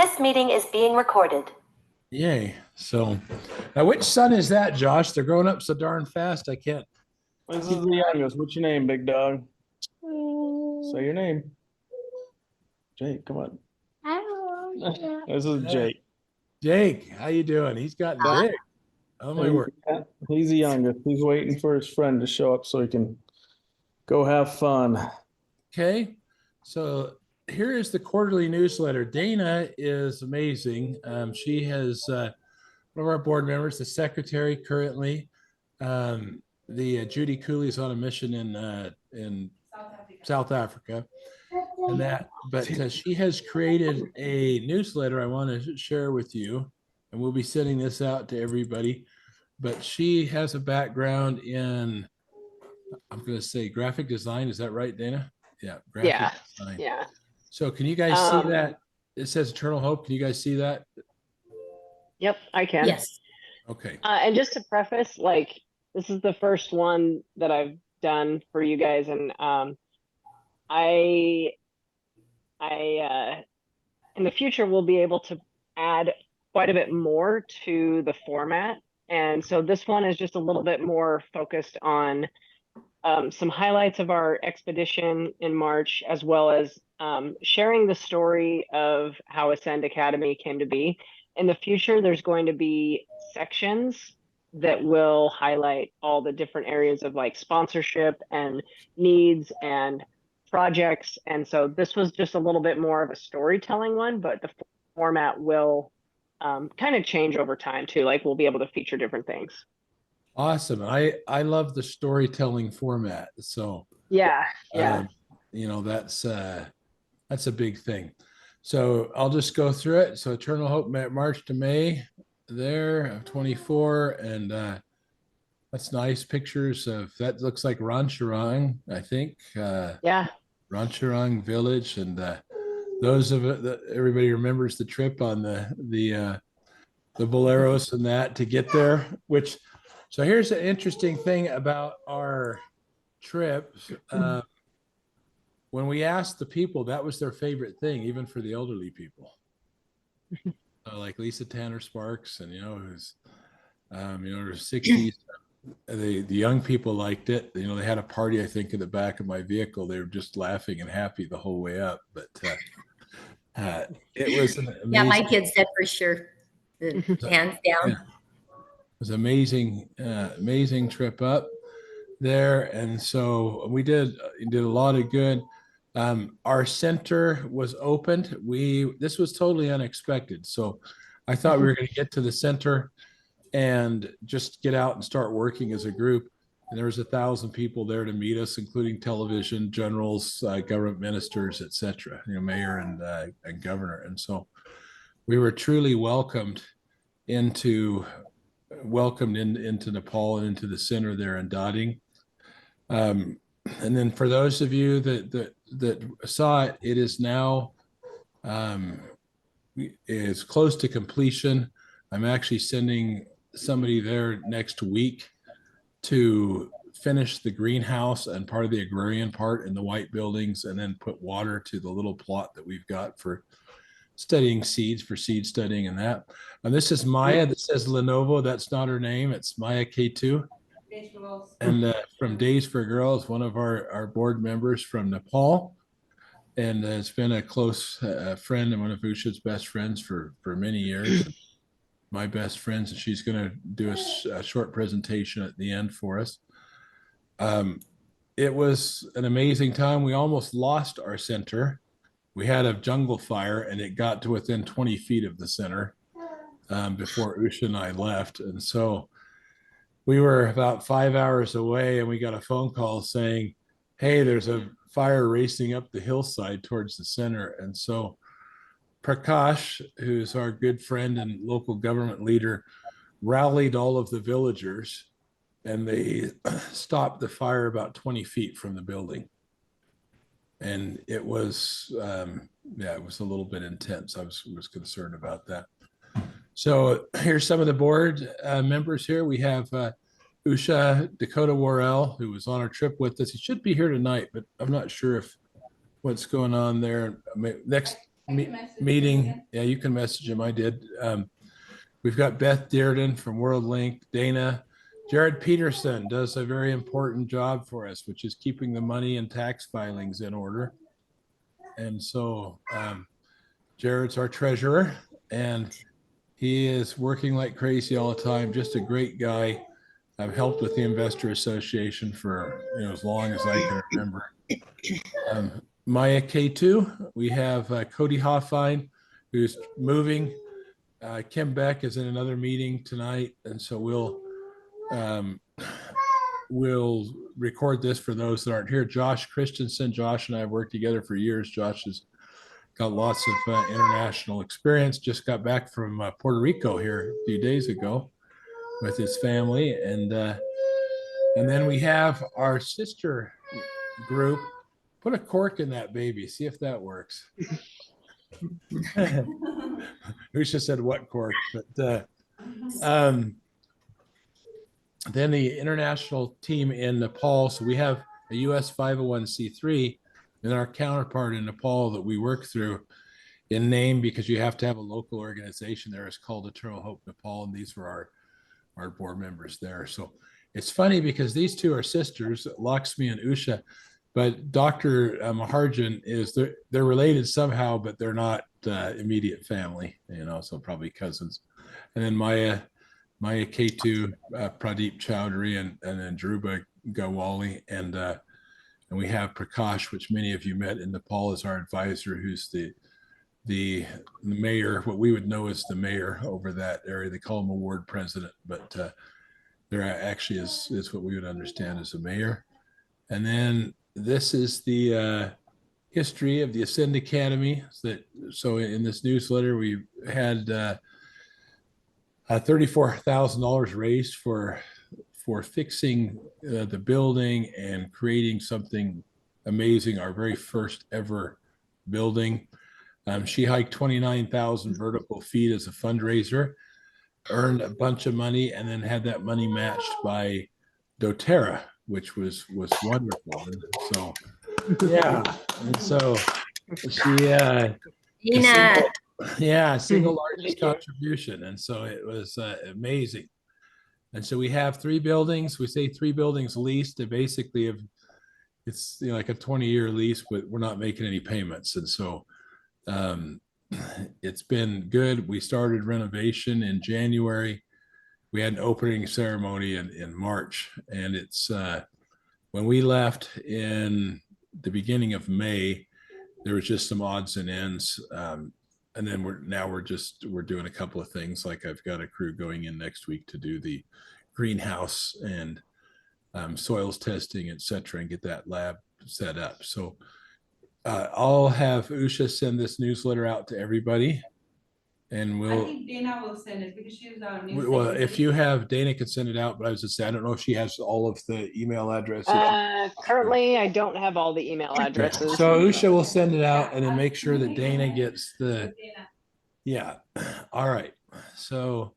This meeting is being recorded. Yay. So now which son is that, Josh? They're growing up so darn fast. I can't. This is the youngest. What's your name, big dog? Say your name. Jake, come on. This is Jake. Jake, how you doing? He's gotten big. Oh my word. He's the youngest. He's waiting for his friend to show up so he can go have fun. Okay. So here is the quarterly newsletter. Dana is amazing. She has one of our board members, the secretary currently. Judy Cooley is on a mission in South Africa. And that, but she has created a newsletter I want to share with you, and we'll be sending this out to everybody. But she has a background in, I'm going to say graphic design. Is that right, Dana? Yeah. Graphic design. Yeah. So can you guys see that? It says Eternal Hope. Can you guys see that? Yep, I can. Yes. Okay. And just to preface, like, this is the first one that I've done for you guys, and I in the future will be able to add quite a bit more to the format. And so this one is just a little bit more focused on some highlights of our expedition in March, as well as sharing the story of how Ascend Academy came to be. In the future, there's going to be sections that will highlight all the different areas of like sponsorship and needs and projects. And so this was just a little bit more of a storytelling one, but the format will kind of change over time too. Like we'll be able to feature different things. Awesome. I love the storytelling format. So yeah. That's a big thing. So I'll just go through it. So Eternal Hope, March to May there of 24, and that's nice pictures of that. Looks like Rancherang, I think. Rancherang village, and those of it that everybody remembers the trip on the Boleros and that to get there. So here's an interesting thing about our trip. When we asked the people, that was their favorite thing, even for the elderly people. Like Lisa Tanner Sparks, and who's her 60s. The young people liked it. They had a party, I think, in the back of my vehicle. They were just laughing and happy the whole way up. But it was amazing. Yeah, my kids said for sure, hands down. Yeah. It was amazing trip up there, and so we did a lot of good. Our center was opened. This was totally unexpected. So I thought we were going to get to the center and just get out and start working as a group. And there was 1,000 people there to meet us, including television, generals, government ministers, etc. Mayor and governor. And so we were truly welcomed into Nepal and into the center there in Dading. And then for those of you that saw it, it is now is close to completion. I'm actually sending somebody there next week to finish the greenhouse and part of the agrarian part in the white buildings, and then put water to the little plot that we've got for studying seeds, for seed studying and that. And this is Maya that says Lenovo. That's not her name. It's Maya K2. And from Days for Girls, one of our board members from Nepal, and has been a close friend and one of Usha's best friends for many years. My best friends, and she's going to do a short presentation at the end for us. It was an amazing time. We almost lost our center. We had a jungle fire, and it got to within 20 feet of the center before Usha and I left. And so we were about 5 hours away, and we got a phone call saying, hey, there's a fire racing up the hillside towards the center. And so Prakash, who's our good friend and local government leader, rallied all of the villagers, and they stopped the fire about 20 feet from the building. And it was, it was a little bit intense. I was concerned about that. So here's some of the board members here. We have Usha Dakota Worrell, who was on our trip with us. He should be here tonight, but I'm not sure if what's going on there. meeting. Yeah, you can message him. I did. We've got Beth Dearden from WorldLink, Dana. Jared Peterson does a very important job for us, which is keeping the money and tax filings in order. And so Jared's our treasurer, and he is working like crazy all the time. Just a great guy. I've helped with the Investor Association for as long as I can remember. Maya K2, we have Cody Hoffine, who's moving. Kim Beck is in another meeting tonight, and so we'll record this for those that aren't here. Josh Christensen, Josh and I have worked together for years. Josh has got lots of international experience. Just got back from Puerto Rico here a few days ago with his family, and then we have our sister group. Put a cork in that baby, see if that works. Usha said what cork, but then the international team in Nepal. So we have a US 501c3 and our counterpart in Nepal that we work through in name, because you have to have a local organization there. It's called Eternal Hope Nepal, and these were our board members there. So it's funny because these two are sisters, Lakshmi and Usha, but Dr. Maharjan they're related somehow, but they're not immediate family, so probably cousins. And then Maya K2, Pradeep Chowdhury, and then Dhruba Gawali, and we have Prakash, which many of you met in Nepal, as our advisor, who's the mayor, what we would know as the mayor over that area. They call him a ward president, but there actually is what we would understand as a mayor. And then this is the history of the Ascend Academy. So in this newsletter, we had $34,000 raised for fixing the building and creating something amazing, our very first ever building. She hiked 29,000 vertical feet as a fundraiser, earned a bunch of money, and then had that money matched by doTERRA, which was wonderful. And so she single largest contribution, and so it was amazing. And so we have 3 buildings. We say 3 buildings leased. To basically it's like a 20-year lease, but we're not making any payments, and so it's been good. We started renovation in January. We had an opening ceremony in March, and it's when we left in the beginning of May, there was just some odds and ends. And then we're doing a couple of things. Like I've got a crew going in next week to do the greenhouse and soils testing, et cetera, and get that lab set up. So I'll have Usha send this newsletter out to everybody, and I think Dana will send it because she's our new. well, if you have, Dana can send it out, but I was just saying, I don't know if she has all of the email addresses. Currently, I don't have all the email addresses. So Usha will send it out and then make sure that Dana gets the, yeah. All right. So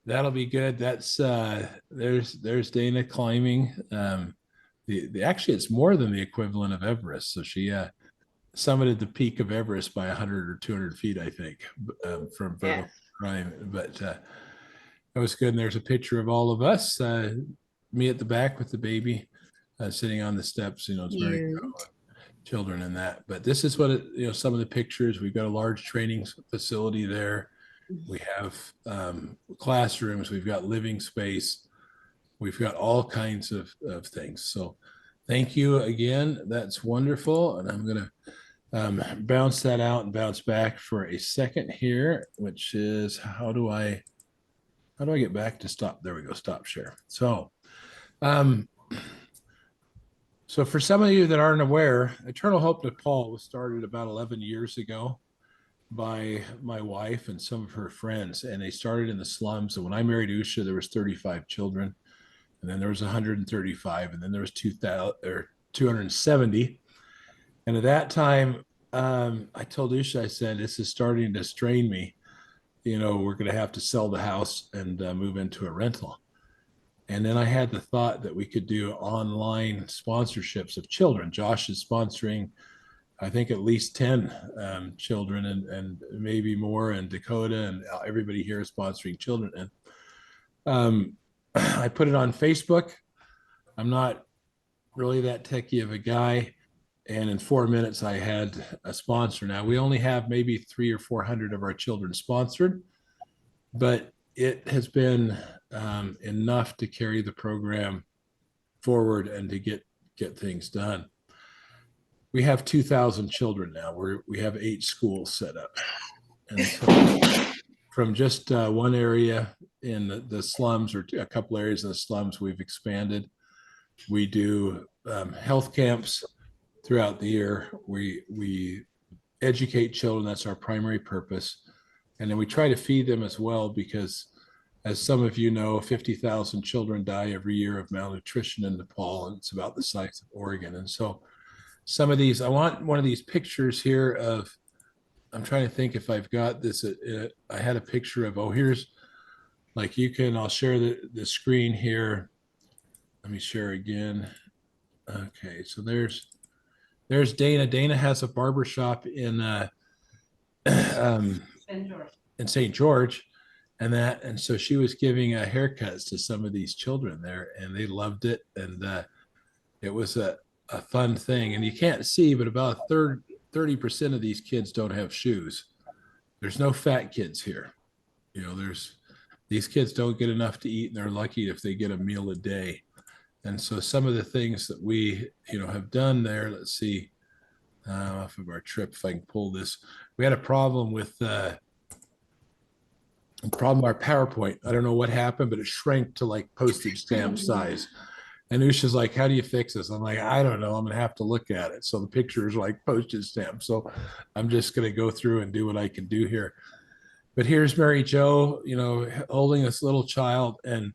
that'll be good. That's there's Dana climbing. Actually, it's more than the equivalent of Everest. So she summited the peak of Everest by 100 or 200 feet, I think, from vertical climb. But that was good. And there's a picture of all of us, me at the back with the baby sitting on the steps. It's very children in that. But this is what some of the pictures. We've got a large training facility there. We have classrooms. We've got living space. We've got all kinds of things. So thank you again. That's wonderful. And I'm going to bounce that out and bounce back for a second here, which is how do I get back to stop? There we go. Stop share. So, so for some of you that aren't aware, Eternal Hope Nepal was started about 11 years ago by my wife and some of her friends, and they started in the slums. And when I married Usha, there was 35 children, and then there was 135, and then there was 270. And at that time, I told Usha, I said, this is starting to strain me. We're going to have to sell the house and move into a rental. And then I had the thought that we could do online sponsorships of children. Josh is sponsoring I think at least 10 children and maybe more, and Dakota and everybody here is sponsoring children. And I put it on Facebook. I'm not really that techie of a guy. And in 4 minutes, I had a sponsor. Now, we only have maybe 300 or 400 of our children sponsored, but it has been enough to carry the program forward and to get things done. We have 2,000 children now. We have 8 schools set up. And so from just one area in the slums, or a couple areas in the slums, we've expanded. We do health camps throughout the year. We educate children. That's our primary purpose. And then we try to feed them as well, because as some of you know, 50,000 children die every year of malnutrition in Nepal, and it's about the size of Oregon. And so some of these, I want one of these pictures here of, I'm trying to think if I've got this. I had a picture of, here's, like, I'll share the screen here. Let me share again. Okay, so there's Dana. Dana has a barbershop in St. George, and so she was giving haircuts to some of these children there, and they loved it, and it was a fun thing. And you can't see, but about 30% of these kids don't have shoes. There's no fat kids here. These kids don't get enough to eat, and they're lucky if they get a meal a day. And so some of the things that we, have done there, let's see, off of our trip, if I can pull this, we had a problem with our PowerPoint. I don't know what happened, but it shrank to like postage stamp size. And Usha's like, how do you fix this? I'm like, I don't know. I'm going to have to look at it. So the picture is like postage stamp. So I'm just going to go through and do what I can do here. But here's Mary Jo, holding this little child. And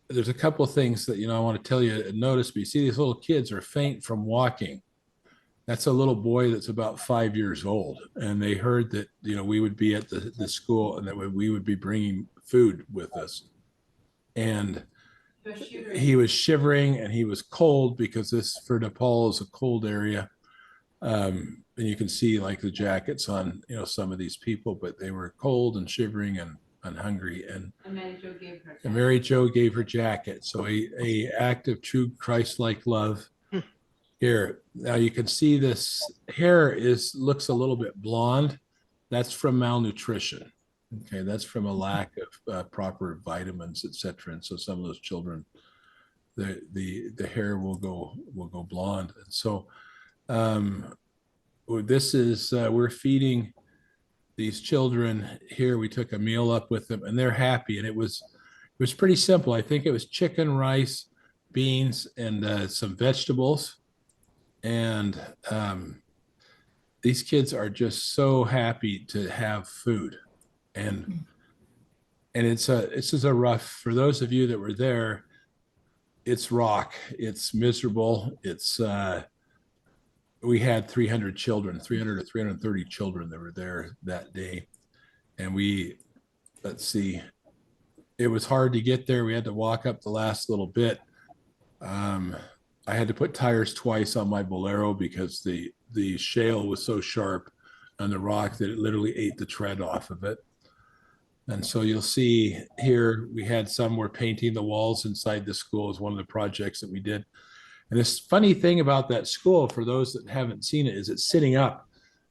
there's a couple of things that, I want to tell you and notice. But you see, these little kids are faint from walking. That's a little boy that's about 5 years old. And they heard that, we would be at the school, and that we would be bringing food with us. And he was shivering, and he was cold, because this, for Nepal, is a cold area. And you can see like the jackets on, some of these people, but they were cold and shivering and hungry. And Mary Jo gave her jacket. So a act of true Christ-like love. Here, now you can see this hair looks a little bit blonde. That's from malnutrition. Okay, that's from a lack of proper vitamins, etc. And so some of those children, the hair will go blonde. And so this is we're feeding these children here. We took a meal up with them, and they're happy. And it was pretty simple. I think it was chicken, rice, beans, and some vegetables. And these kids are just so happy to have food. And it's a rough, for those of you that were there, it's rock, it's miserable. It's we had 300 children, 300 to 330 children that were there that day. And let's see, it was hard to get there. We had to walk up the last little bit. I had to put tires twice on my Bolero, because the shale was so sharp on the rock that it literally ate the tread off of it. And so you'll see here, we had we're painting the walls inside the school as one of the projects that we did. And this funny thing about that school, for those that haven't seen it, is it's sitting up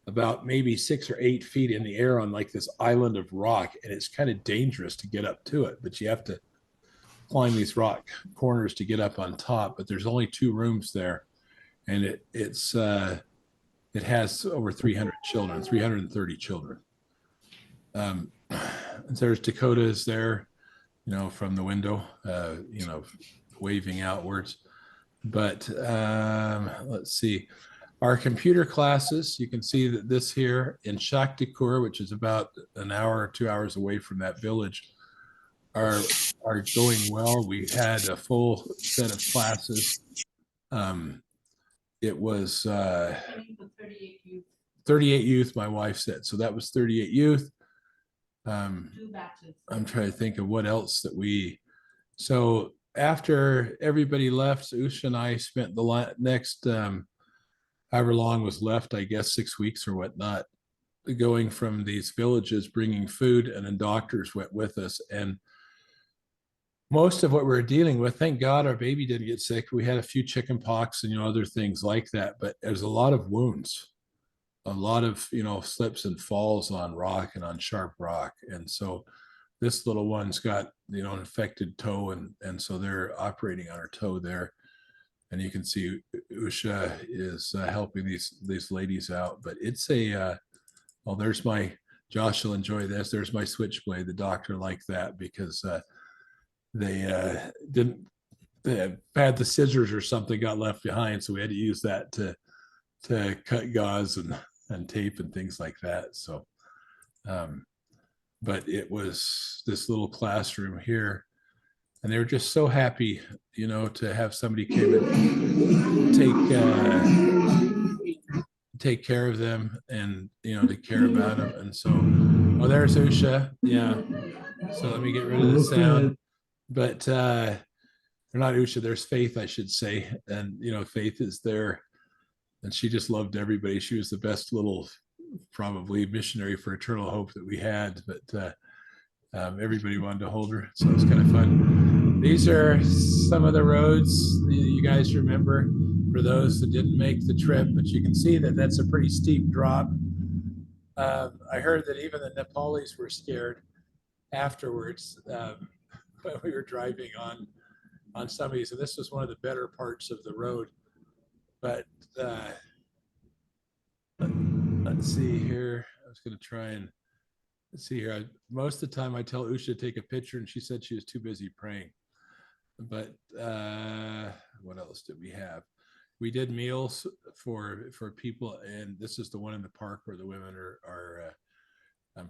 about maybe 6 or 8 feet in the air on like this island of rock. And it's kind of dangerous to get up to it, but you have to climb these rock corners to get up on top. But there's only 2 rooms there. And it has over 300 children, 330 children. And there's Dakota is there, from the window, waving outwards. But let's see, our computer classes, you can see that this here in Shaktikur, which is about an hour or 2 hours away from that village, are going well. We had a full set of classes. It was 38 youth, my wife said. So that was 38 youth. 2 batches. I'm trying to think of what else that so after everybody left, Usha and I spent the next however long was left, I guess 6 weeks or whatnot, going from these villages, bringing food, and then doctors went with us. And most of what we were dealing with, thank God our baby didn't get sick. We had a few chicken pox and, other things like that, but there's a lot of wounds, a lot of, slips and falls on rock and on sharp rock. And so this little one's got, an infected toe, and so they're operating on her toe there. And you can see Usha is helping these ladies out, but it's well, there's my, Josh will enjoy this. There's my switchblade. The doctor liked that because they had the scissors or something got left behind. So we had to use that to cut gauze and tape and things like that. So, but it was this little classroom here, and they were just so happy, to have somebody come and take care of them and, to care about them. And so, oh, there's Usha. Yeah. So let me get rid of the sound. But they're not Usha, there's Faith, I should say. And, Faith is there. And she just loved everybody. She was the best little, probably, missionary for Eternal Hope that we had. But everybody wanted to hold her. So it was kind of fun. These are some of the roads you guys remember for those that didn't make the trip. But you can see that that's a pretty steep drop. I heard that even the Nepalis were scared afterwards when we were driving on some of these. And this was one of the better parts of the road. But let's see here. I was going to try and let's see here. Most of the time I tell Usha to take a picture, and she said she was too busy praying. But what else did we have? We did meals for people, and this is the one in the park where the women are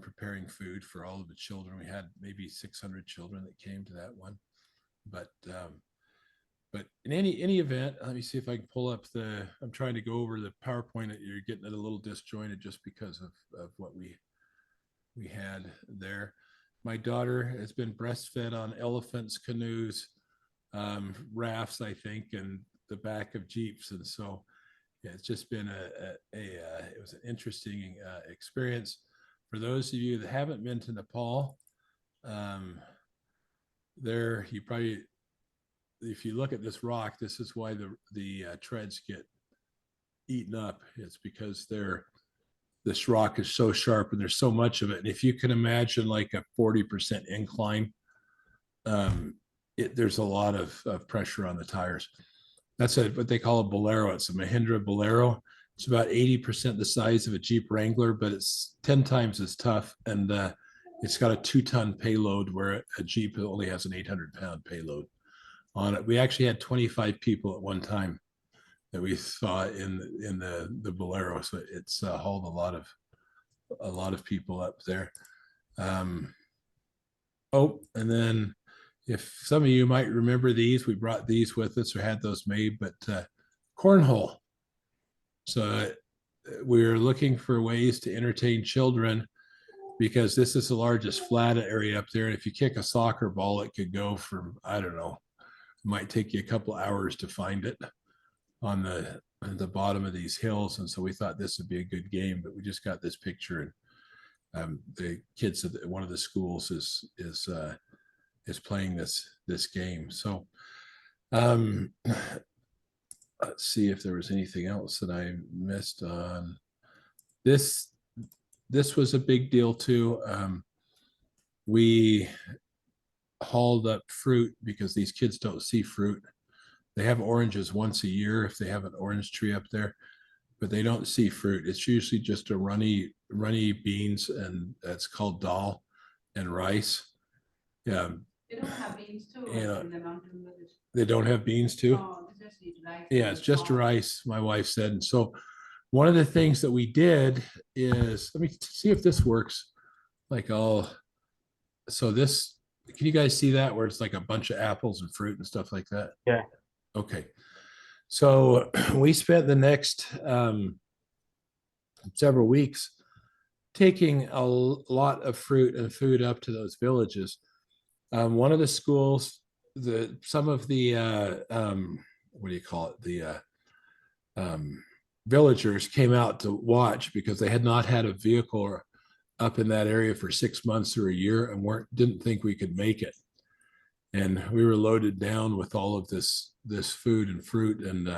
preparing food for all of the children. We had maybe 600 children that came to that one. But in any event, let me see if I can pull up I'm trying to go over the PowerPoint. You're getting it a little disjointed just because of what we had there. My daughter has been breastfed on elephants, canoes, rafts, I think, and the back of Jeeps. And so yeah, it's just been it was an interesting experience. For those of you that haven't been to Nepal, you probably, if you look at this rock, this is why the treads get eaten up. It's because this rock is so sharp and there's so much of it. And if you can imagine like a 40% incline, there's a lot of pressure on the tires. That's what they call a Bolero. It's a Mahindra Bolero. It's about 80% the size of a Jeep Wrangler, but it's 10 times as tough. And it's got a 2-ton payload, where a Jeep only has an 800-pound payload on it. We actually had 25 people at one time that we saw in the Bolero. So it's hauled a lot of people up there. And then if some of you might remember these, we brought these with us or had those made, but cornhole. So we were looking for ways to entertain children, because this is the largest flat area up there. And if you kick a soccer ball, it could go from, I don't know, it might take you a couple hours to find it on the bottom of these hills. And so we thought this would be a good game, but we just got this picture, and the kids at one of the schools is playing this game. So let's see if there was anything else that I missed on. This was a big deal too. We hauled up fruit because these kids don't see fruit. They have oranges once a year if they have an orange tree up there, but they don't see fruit. It's usually just a runny beans, and that's called dal, and rice. Yeah. They don't have beans too Yeah. in the mountain village. They don't have beans too? No, it's just rice. Yeah, it's just rice, my wife said. And so one of the things that we did is, let me see if this works. So this, can you guys see that, where it's like a bunch of apples and fruit and stuff like that? Yeah. Okay. So we spent the next several weeks taking a lot of fruit and food up to those villages. One of the schools, some of the what do you call it? villagers came out to watch because they had not had a vehicle up in that area for 6 months or a year and didn't think we could make it. And we were loaded down with all of this food and fruit, and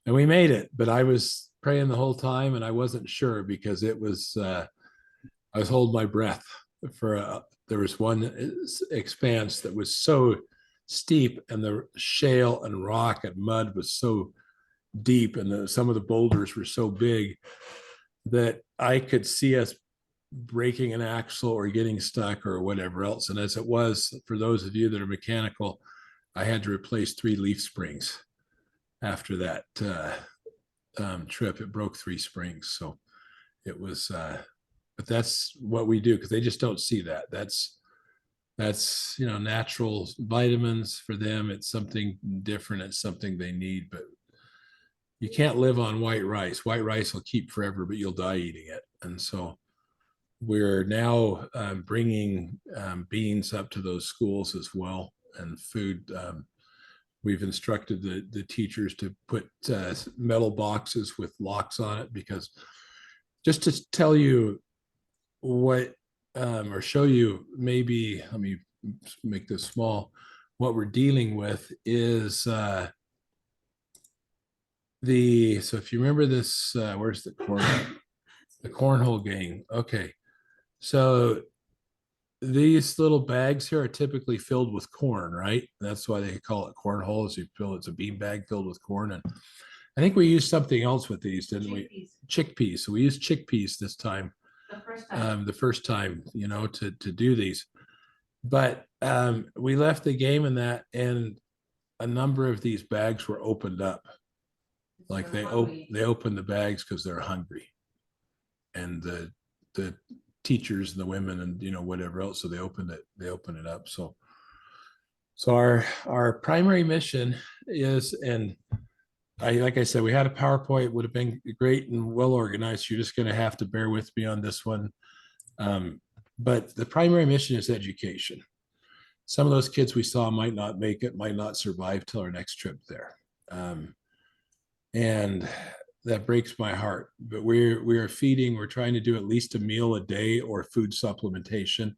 we made it. But I was praying the whole time, and I wasn't sure because it was I was holding my breath for there was one expanse that was so steep, and the shale and rock and mud was so deep, and some of the boulders were so big that I could see us breaking an axle or getting stuck or whatever else. And as it was, for those of you that are mechanical, I had to replace 3 leaf springs after that trip. It broke 3 springs. So it was, but that's what we do because they just don't see that. That's natural vitamins for them. It's something different. It's something they need, but you can't live on white rice. White rice will keep forever, but you'll die eating it. And so we're now bringing beans up to those schools as well, and food. We've instructed the teachers to put metal boxes with locks on it, because just to tell you what, or show you, maybe, let me make this small, what we're dealing with is so if you remember this, where's the cornhole game. Okay. So these little bags here are typically filled with corn, right? That's why they call it cornhole. It's a bean bag filled with corn. And I think we used something else with these, didn't we? Chickpeas. So we used chickpeas this time. The first time, to do these. But we left the game in that, and a number of these bags were opened up. Like they opened the bags because they're hungry. And the teachers and the women and whatever else, so they opened it up. So our primary mission is, and like I said, we had a PowerPoint, would have been great and well organized. You're just going to have to bear with me on this one. But the primary mission is education. Some of those kids we saw might not make it, might not survive till our next trip there. And that breaks my heart, but we are feeding, we're trying to do at least a meal a day or food supplementation.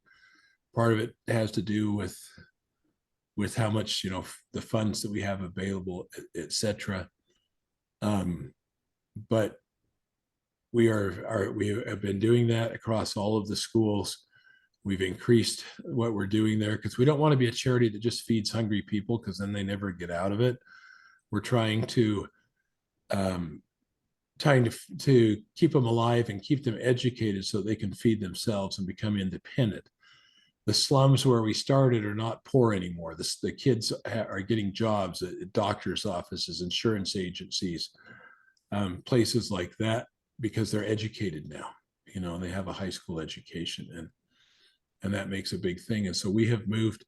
Part of it has to do with how much, the funds that we have available, etc. But we have been doing that across all of the schools. We've increased what we're doing there because we don't want to be a charity that just feeds hungry people, because then they never get out of it. We're trying to keep them alive and keep them educated so they can feed themselves and become independent. The slums where we started are not poor anymore. The kids are getting jobs at doctors' offices, insurance agencies, places like that, because they're educated now. They have a high school education, and that makes a big thing. And so we have moved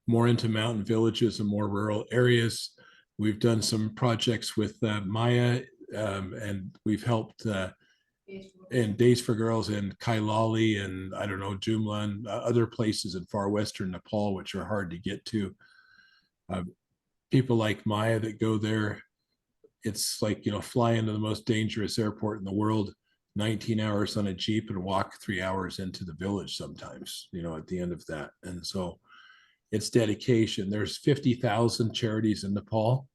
more into mountain villages and more rural areas. We've done some projects with Maya, and we've helped in Days for Girls in Kailali and Jumla and other places in far western Nepal, which are hard to get to. People like Maya that go there, it's like, fly into the most dangerous airport in the world, 19 hours on a Jeep, and walk 3 hours into the village sometimes, at the end of that. And so it's dedication. There's 50,000 charities in Nepal.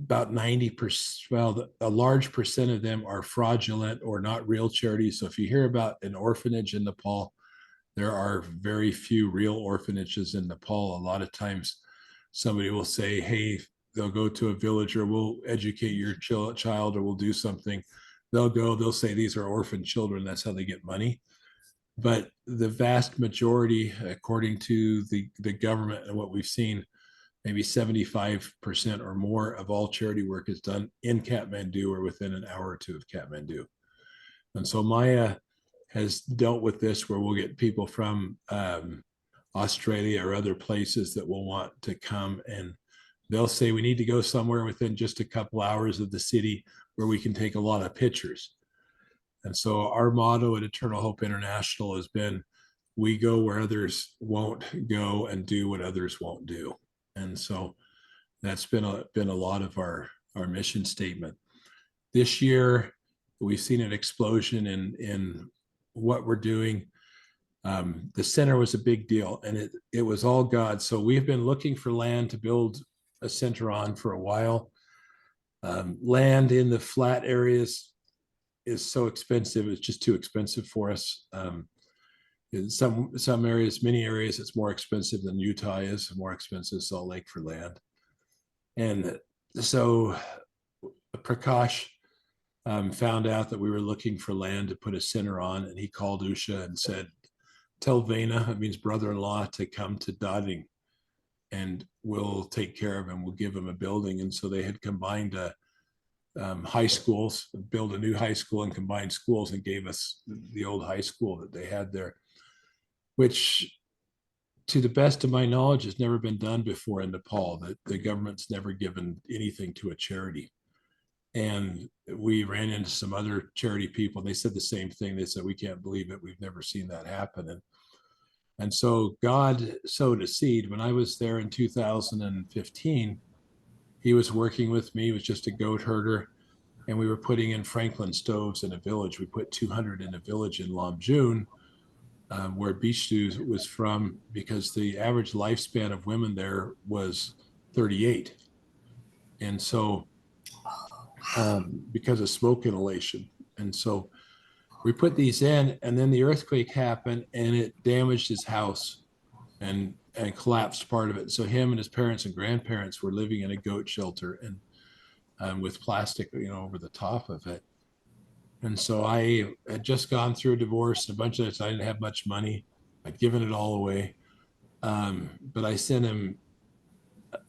About 90%, well, a large percent of them are fraudulent or not real charities. So if you hear about an orphanage in Nepal, there are very few real orphanages in Nepal. A lot of times somebody will say, hey, they'll go to a village, or we'll educate your child, or we'll do something. They'll say these are orphan children. That's how they get money. But the vast majority, according to the government and what we've seen, maybe 75% or more of all charity work is done in Kathmandu or within an hour or two of Kathmandu. And so Maya has dealt with this, where we'll get people from Australia or other places that will want to come, and they'll say we need to go somewhere within just a couple hours of the city where we can take a lot of pictures. And so our motto at Eternal Hope International has been, we go where others won't go and do what others won't do. And so That's been a lot of our mission statement. This year, we've seen an explosion in what we're doing. The center was a big deal, and it was all God. So we've been looking for land to build a center on for a while. Land in the flat areas is so expensive; it's just too expensive for us. In some areas, many areas, it's more expensive than Utah is, more expensive Salt Lake for land. And so Prakash found out that we were looking for land to put a center on, and he called Usha and said, tell Vena, it means brother-in-law, to come to Dotting and we'll take care of him. We'll give him a building. And so they had combined high schools, build a new high school and combined schools, and gave us the old high school that they had there, which to the best of my knowledge has never been done before in Nepal. That the government's never given anything to a charity. And we ran into some other charity people. They said the same thing. They said, we can't believe it. We've never seen that happen. And so God sowed a seed. When I was there in 2015, he was working with me. He was just a goat herder. And we were putting in Franklin stoves in a village. We put 200 in a village in Lamjung, where Bishtu was from, because the average lifespan of women there was 38. And so because of smoke inhalation. And so we put these in, and then the earthquake happened and it damaged his house and collapsed part of it. So him and his parents and grandparents were living in a goat shelter and with plastic, over the top of it. And so I had just gone through a divorce, and a bunch of this, I didn't have much money. I'd given it all away. But I sent him,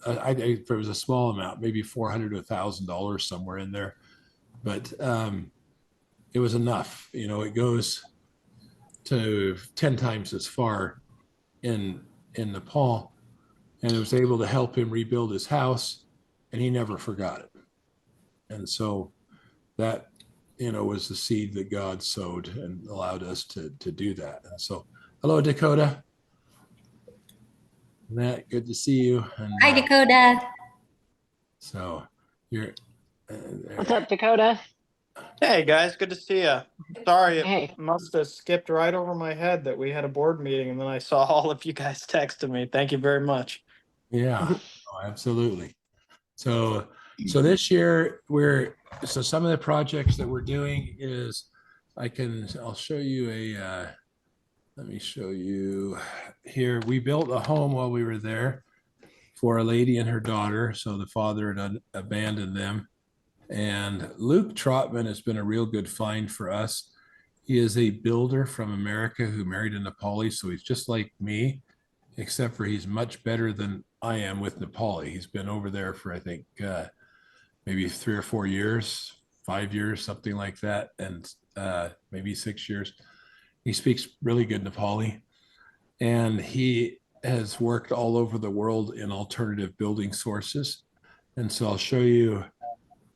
it was a small amount, maybe $400 to $1,000 somewhere in there, but it was enough. It goes to 10 times as far in Nepal, and it was able to help him rebuild his house, and he never forgot it. And so that, was the seed that God sowed and allowed us to do that. And so, hello, Dakota. Matt, good to see you. And, Hi, Dakota. So you're. What's up, Dakota? Hey guys, good to see you. Sorry, it Hey. must have skipped right over my head that we had a board meeting, and then I saw all of you guys texting me. Thank you very much. Yeah, absolutely. So this year some of the projects that we're doing is I'll show you let me show you here. We built a home while we were there for a lady and her daughter. So the father had abandoned them. And Luke Trotman has been a real good find for us. He is a builder from America who married a Nepali. So he's just like me, except for he's much better than I am with Nepali. He's been over there for, I think, maybe 3 or 4 years, 5 years, something like that. And maybe 6 years. He speaks really good Nepali. And he has worked all over the world in alternative building sources. And so I'll show you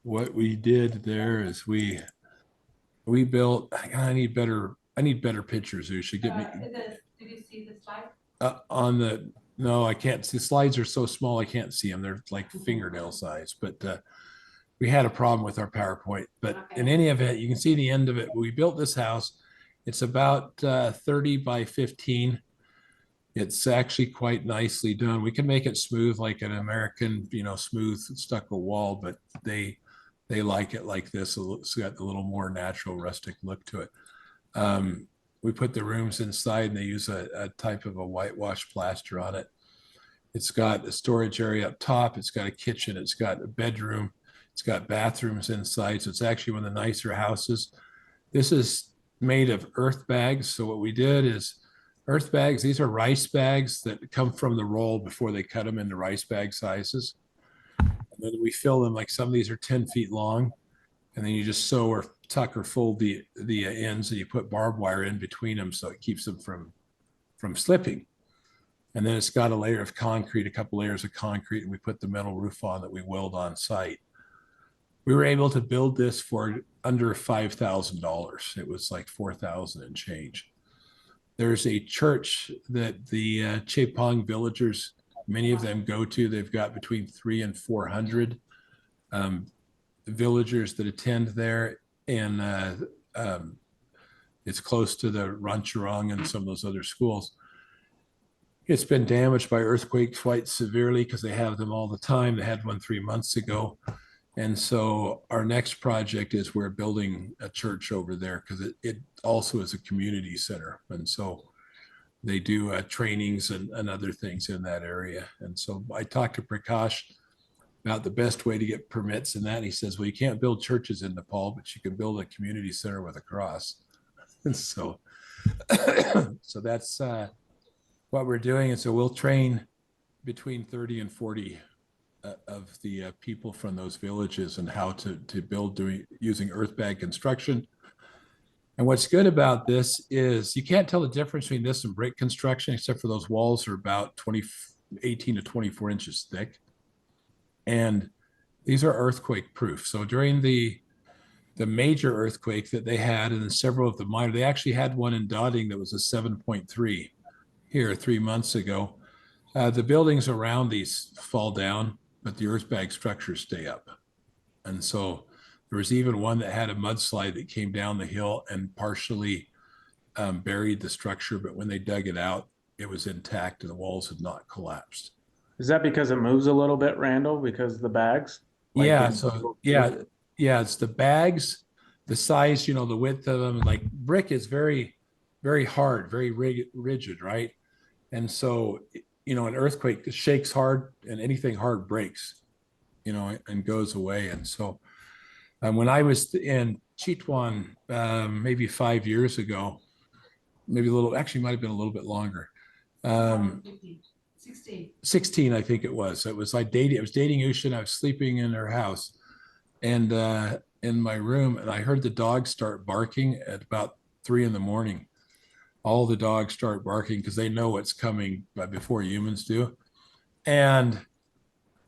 what we did there is we built, I need better pictures. You should get me Did you see the slide? no, I can't see. Slides are so small I can't see them. They're like fingernail size, but we had a problem with our PowerPoint. But in any event, you can see the end of it. We built this house. It's about 30 by 15. It's actually quite nicely done. We can make it smooth like an American, smooth stucco wall, but they like it like this. It's got a little more natural rustic look to it. We put the rooms inside, and they use a type of a whitewash plaster on it. It's got a storage area up top. It's got a kitchen. It's got a bedroom. It's got bathrooms inside. So it's actually one of the nicer houses. This is made of earth bags. So what we did is earth bags. These are rice bags that come from the roll before they cut them into rice bag sizes. And then we fill them, like some of these are 10 feet long. And then you just sew or tuck or fold the ends, and you put barbed wire in between them so it keeps them from slipping. And then it's got a layer of concrete, a couple layers of concrete, and we put the metal roof on that we weld on site. We were able to build this for under $5,000. It was like 4,000 and change. There's a church that the Chepang villagers many of them go to. They've got between 300 and 400 villagers that attend there, and it's close to the Rancherong and some of those other schools. It's been damaged by earthquakes quite severely because they have them all the time. They had one 3 months ago. And so our next project is we're building a church over there because it also is a community center. And so they do trainings and other things in that area. And so I talked to Prakash about the best way to get permits and that. And he says, well, you can't build churches in Nepal, but you can build a community center with a cross. And so, so that's what we're doing. And so we'll train between 30 and 40 of the people from those villages and how to build using earth bag construction. And what's good about this is you can't tell the difference between this and brick construction, except for those walls are about 18 to 24 inches thick. And these are earthquake proof. So during the major earthquake that they had, and then several of the minor, they actually had one in Dotting that was a 7.3 here 3 months ago. The buildings around these fall down, but the earth bag structures stay up. And so there was even one that had a mudslide that came down the hill and partially buried the structure. But when they dug it out, it was intact and the walls had not collapsed. Is that because it moves a little bit, Randall, because the bags? Like Yeah. So yeah, it's the bags, the size, the width of them. Like brick is very, very hard, very rigid, right? And so, an earthquake shakes hard and anything hard breaks, and goes away. And so when I was in Chitwan, maybe 5 years ago, maybe actually might have been a little bit longer. 16, I think it was. I was dating Usha, and I was sleeping in her house and in my room, and I heard the dogs start barking at about 3 a.m. All the dogs start barking because they know what's coming before humans do. And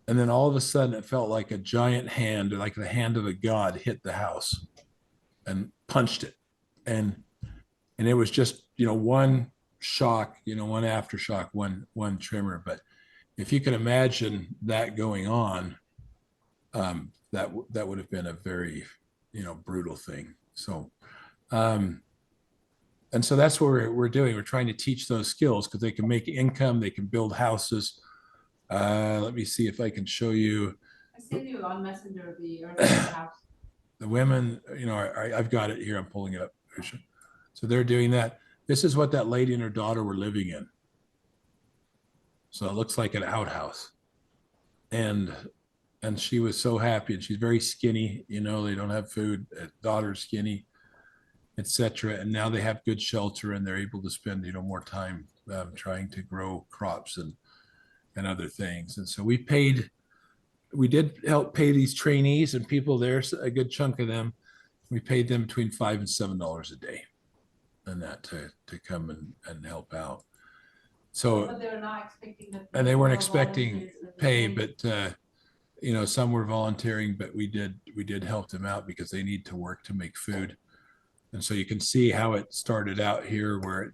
then all of a sudden it felt like a giant hand, or like the hand of a god, hit the house and punched it. And it was just, one shock, one aftershock, one tremor. But if you can imagine that going on, that would have been a very, brutal thing. So, and so that's what we're doing. We're trying to teach those skills because they can make income, they can build houses. Let me see if I can show you. I sent you on Messenger the house. The women, I've got it here. I'm pulling it up. So they're doing that. This is what that lady and her daughter were living in. So it looks like an outhouse. And she was so happy, and she's very skinny. They don't have food. Daughter's skinny, etc. And now they have good shelter, and they're able to spend more time trying to grow crops and other things. And so we did help pay these trainees and people there, a good chunk of them. We paid them between $5 and $7 a day, and that to come and help out. So, But they were not expecting that. and they weren't expecting pay, but some were volunteering, but we did help them out because they need to work to make food. And so you can see how it started out here, where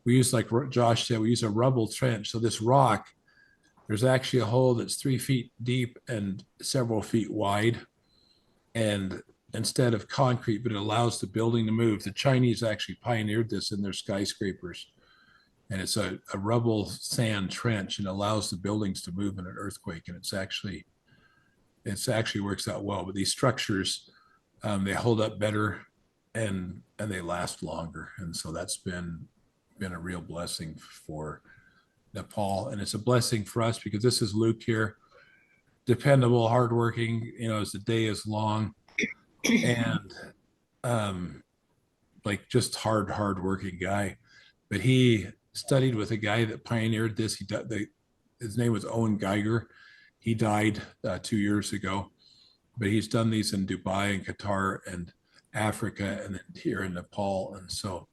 we use, like Josh said, we use a rubble trench. So this rock, there's actually a hole that's 3 feet deep and several feet wide. And instead of concrete, but it allows the building to move. The Chinese actually pioneered this in their skyscrapers. And it's a rubble sand trench, and allows the buildings to move in an earthquake. And it's actually works out well. But these structures, they hold up better and they last longer. And so that's been a real blessing for Nepal. And it's a blessing for us because this is Luke here, dependable, hardworking, as the day is long, and like just hardworking guy. But he studied with a guy that pioneered this. His name was Owen Geiger. He died 2 years ago, but he's done these in Dubai and Qatar and Africa, and then here in Nepal. And so,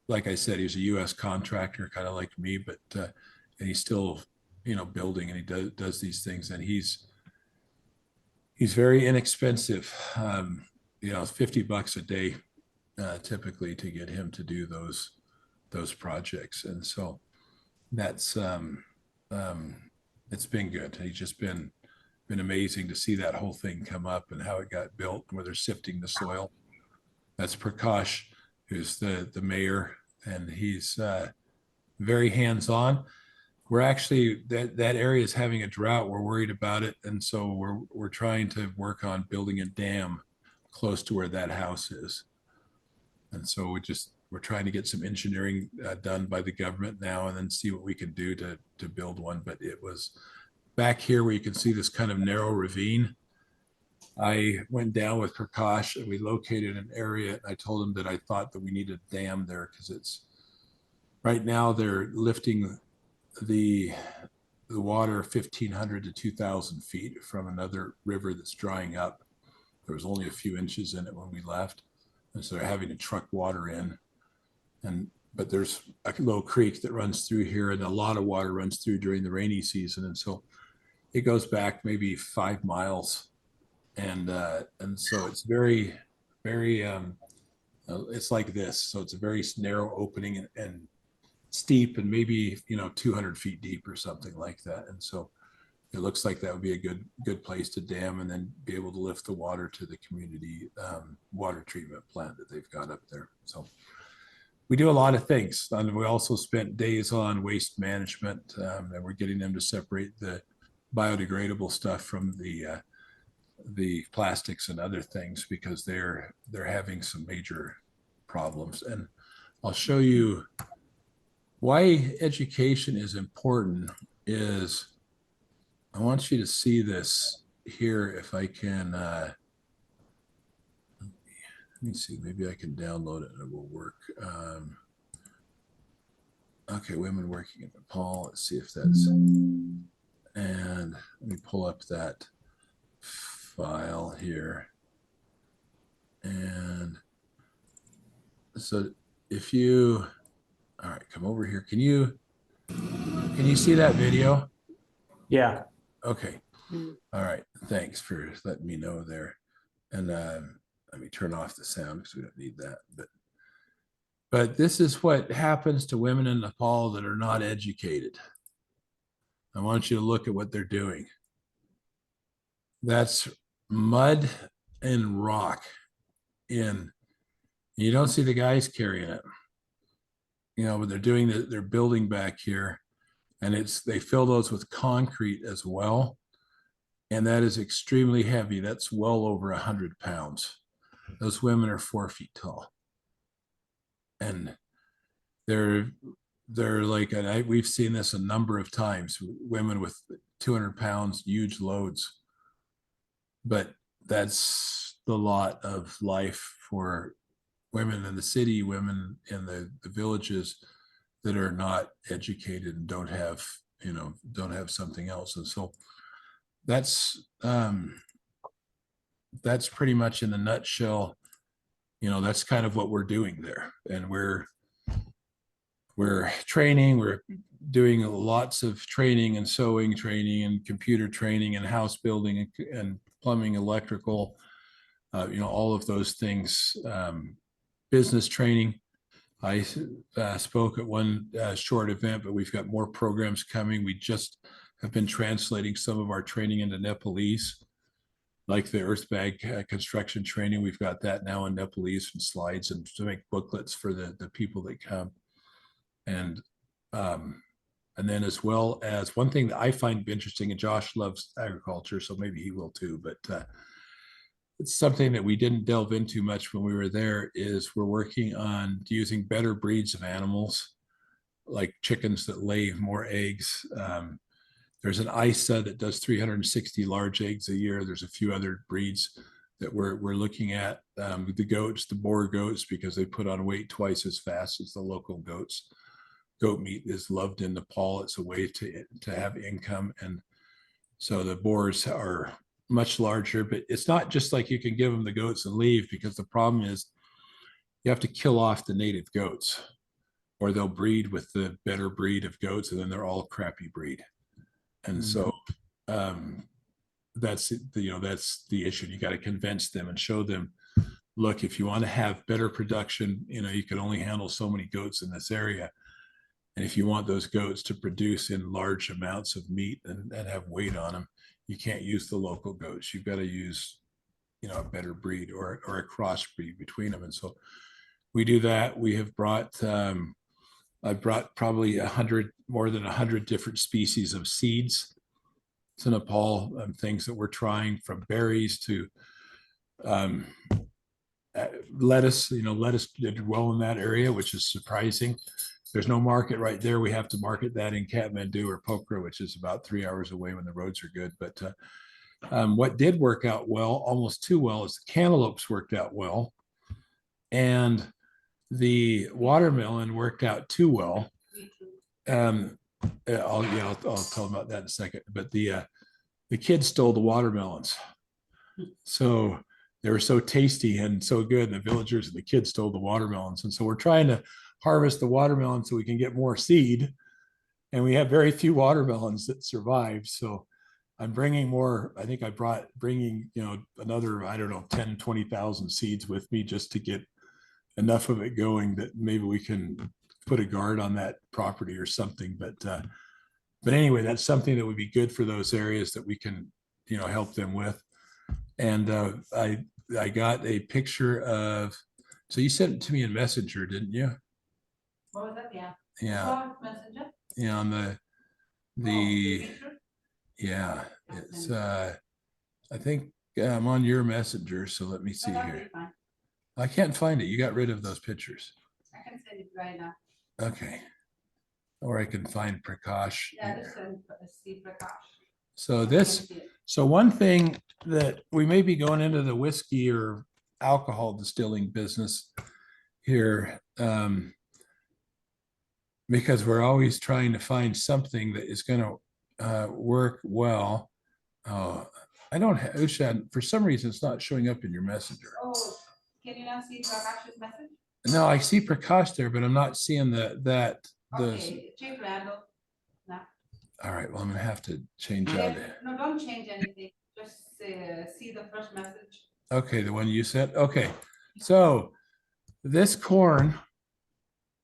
like I said, he's a U.S. contractor, kind of like me, but and he's still, building, and he does these things, and he's very inexpensive. $50 a day, typically, to get him to do those projects. And so that's it's been good. He's just been amazing to see that whole thing come up and how it got built, where they're sifting the soil. That's Prakash, who's the mayor, and he's very hands-on. We're actually that area is having a drought. We're worried about it, and so we're trying to work on building a dam close to where that house is. And so we're trying to get some engineering done by the government now, and then see what we can do to build one. But it was back here where you can see this kind of narrow ravine. I went down with Prakash and we located an area. And I told him that I thought that we needed a dam there because it's right now they're lifting the water 1,500 to 2,000 feet from another river that's drying up. There was only a few inches in it when we left, and so they're having to truck water in. But there's a little creek that runs through here, and a lot of water runs through during the rainy season, and so it goes back maybe 5 miles, and so it's very, very it's like this. So it's a very narrow opening and steep, and maybe 200 feet deep or something like that. And so it looks like that would be a good place to dam and then be able to lift the water to the community water treatment plant that they've got up there. So we do a lot of things, and we also spent days on waste management, and we're getting them to separate the biodegradable stuff from the plastics and other things, because they're having some major problems. And I'll show you why education is important. Is I want you to see this here. If I can, let me see, maybe I can download it and it will work. Okay, women working in Nepal. Let's see if that's, and let me pull up that file here. And so if you, all right, come over here. Can you see that video? Yeah. Okay. All right. Thanks for letting me know there. And let me turn off the sound because we don't need that. But this is what happens to women in Nepal that are not educated. I want you to look at what they're doing. That's mud and rock in. You don't see the guys carrying it. But they're building back here, and they fill those with concrete as well. And that is extremely heavy. That's well over 100 pounds. Those women are 4 feet tall. And they're like, and we've seen this a number of times, women with 200 pounds, huge loads. But that's the lot of life for women in the city, women in the villages that are not educated and don't have something else. And so that's pretty much in a nutshell. That's kind of what we're doing there. And we're training, we're doing lots of training and sewing training and computer training and house building and plumbing, electrical, all of those things, business training. I spoke at one short event, but we've got more programs coming. We just have been translating some of our training into Nepalese, like the earth bag construction training. We've got that now in Nepalese and slides, and to make booklets for the people that come. And then, as well as one thing that I find interesting, and Josh loves agriculture, so maybe he will too, but it's something that we didn't delve into much when we were there, is we're working on using better breeds of animals, like chickens that lay more eggs. There's an ISA that does 360 large eggs a year. There's a few other breeds that we're looking at. The goats, the Boer goats, because they put on weight twice as fast as the local goats. Goat meat is loved in Nepal. It's a way to have income. And so the Boers are much larger, but it's not just like you can give them the goats and leave, because the problem is you have to kill off the native goats, or they'll breed with the better breed of goats, and then they're all crappy breed. And so that's the issue. You got to convince them and show them, look, if you want to have better production, you can only handle so many goats in this area. And if you want those goats to produce in large amounts of meat and have weight on them, you can't use the local goats. You've got to use, a better breed or a crossbreed between them. And so we do that. We have brought, I brought probably more than 100 different species of seeds to Nepal, things that we're trying, from berries to lettuce. Lettuce did well in that area, which is surprising. There's no market right there. We have to market that in Kathmandu or Pokhara, which is about 3 hours away when the roads are good. But what did work out well, almost too well, is the cantaloupes worked out well. And the watermelon worked out too well. I'll tell them about that in a second. But the kids stole the watermelons. So they were so tasty and so good. And the villagers and the kids stole the watermelons. And so we're trying to harvest the watermelon so we can get more seed. And we have very few watermelons that survive. So I'm bringing more. I think bringing, another, 10, 20,000 seeds with me just to get enough of it going that maybe we can put a guard on that property or something. But anyway, that's something that would be good for those areas that we can, help them with. And I got a picture of, so you sent it to me in Messenger, didn't you? What was that? Yeah. Yeah. Messenger? Yeah, on the Picture? yeah, it's I think I'm on your Messenger, so let me see No, that'll here. be fine. I can't find it. You got rid of those pictures. I can send it right now. Okay. Or I can find Prakash. Yeah, here. just send Steve Prakash. So I this, can see it. so one thing that we may be going into the whiskey or alcohol distilling business here, because we're always trying to find something that is going to work well. I don't have, Ushan, for some reason, it's not showing up in your messenger. Oh, can you not see Prakash's message? No, I see Prakash there, but I'm not seeing the. Okay, change Randall. No. All right, well, I'm gonna have to change out. No, don't change anything. Just see the first message. Okay, the one you said. Okay, so this corn,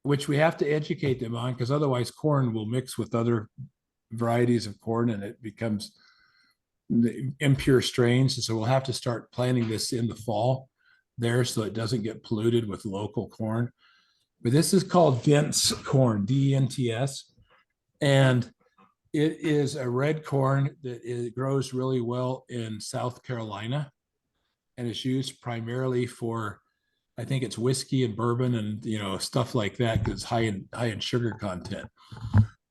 which we have to educate them on, because otherwise corn will mix with other varieties of corn and it becomes the impure strains. And so we'll have to start planting this in the fall there so it doesn't get polluted with local corn. But this is called Dents corn, D-E-N-T-S. And it is a red corn that grows really well in South Carolina. And it's used primarily for, I think it's whiskey and bourbon and stuff like that, because it's high in sugar content.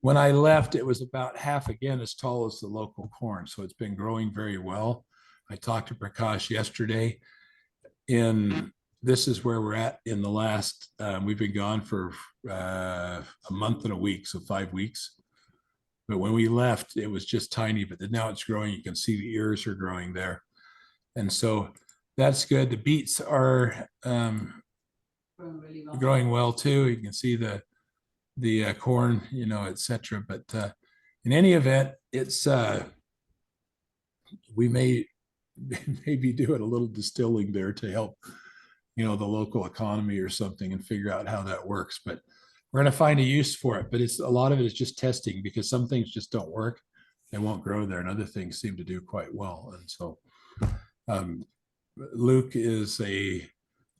When I left, it was about half again as tall as the local corn. So it's been growing very well. I talked to Prakash yesterday. This is where we're at in the last, we've been gone for a month and a week, so 5 weeks. But when we left, it was just tiny, but now it's growing. You can see the ears are growing there. And so that's good. The beets are growing well too. You can see the corn, et cetera. But in any event, it's we may maybe doing a little distilling there to help, the local economy or something and figure out how that works. But we're going to find a use for it. But a lot of it is just testing, because some things just don't work. They won't grow there, and other things seem to do quite well. And so Luke is a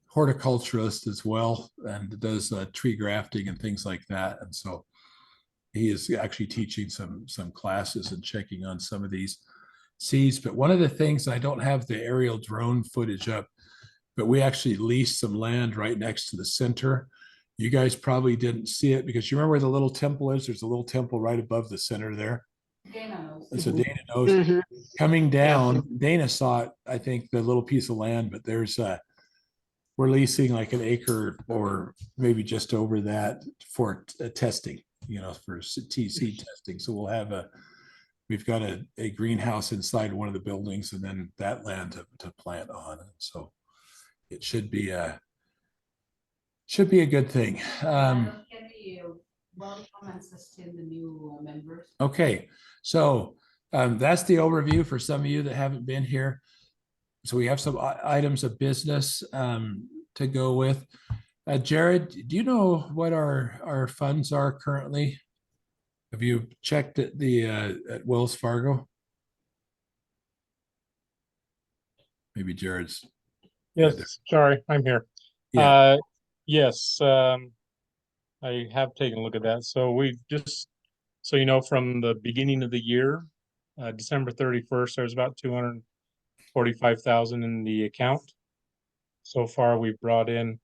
horticulturist as well and does tree grafting and things like that. And so he is actually teaching some classes and checking on some of these seeds. But one of the things, I don't have the aerial drone footage up, but we actually leased some land right next to the center. You guys probably didn't see it because you remember where the little temple is? There's a little temple right above the center there. Dana knows. And so Dana knows. Mhm. Coming down, Dana saw it, I think, the little piece of land, but there's we're leasing like an acre or maybe just over that for testing, for TC testing. So we've got a greenhouse inside one of the buildings and then that land to plant on. And so it should be a good thing. Can we welcome and sustain the new members? Okay, so that's the overview for some of you that haven't been here. So we have some items of business to go with. Jared, do you know what our funds are currently? Have you checked at the at Wells Fargo? Maybe Jared's. Yes, sorry, I'm here. Yeah. Yes, I have taken a look at that. So we've just, so you know, from the beginning of the year, December 31st, there's about 245,000 in the account. So far, we've brought in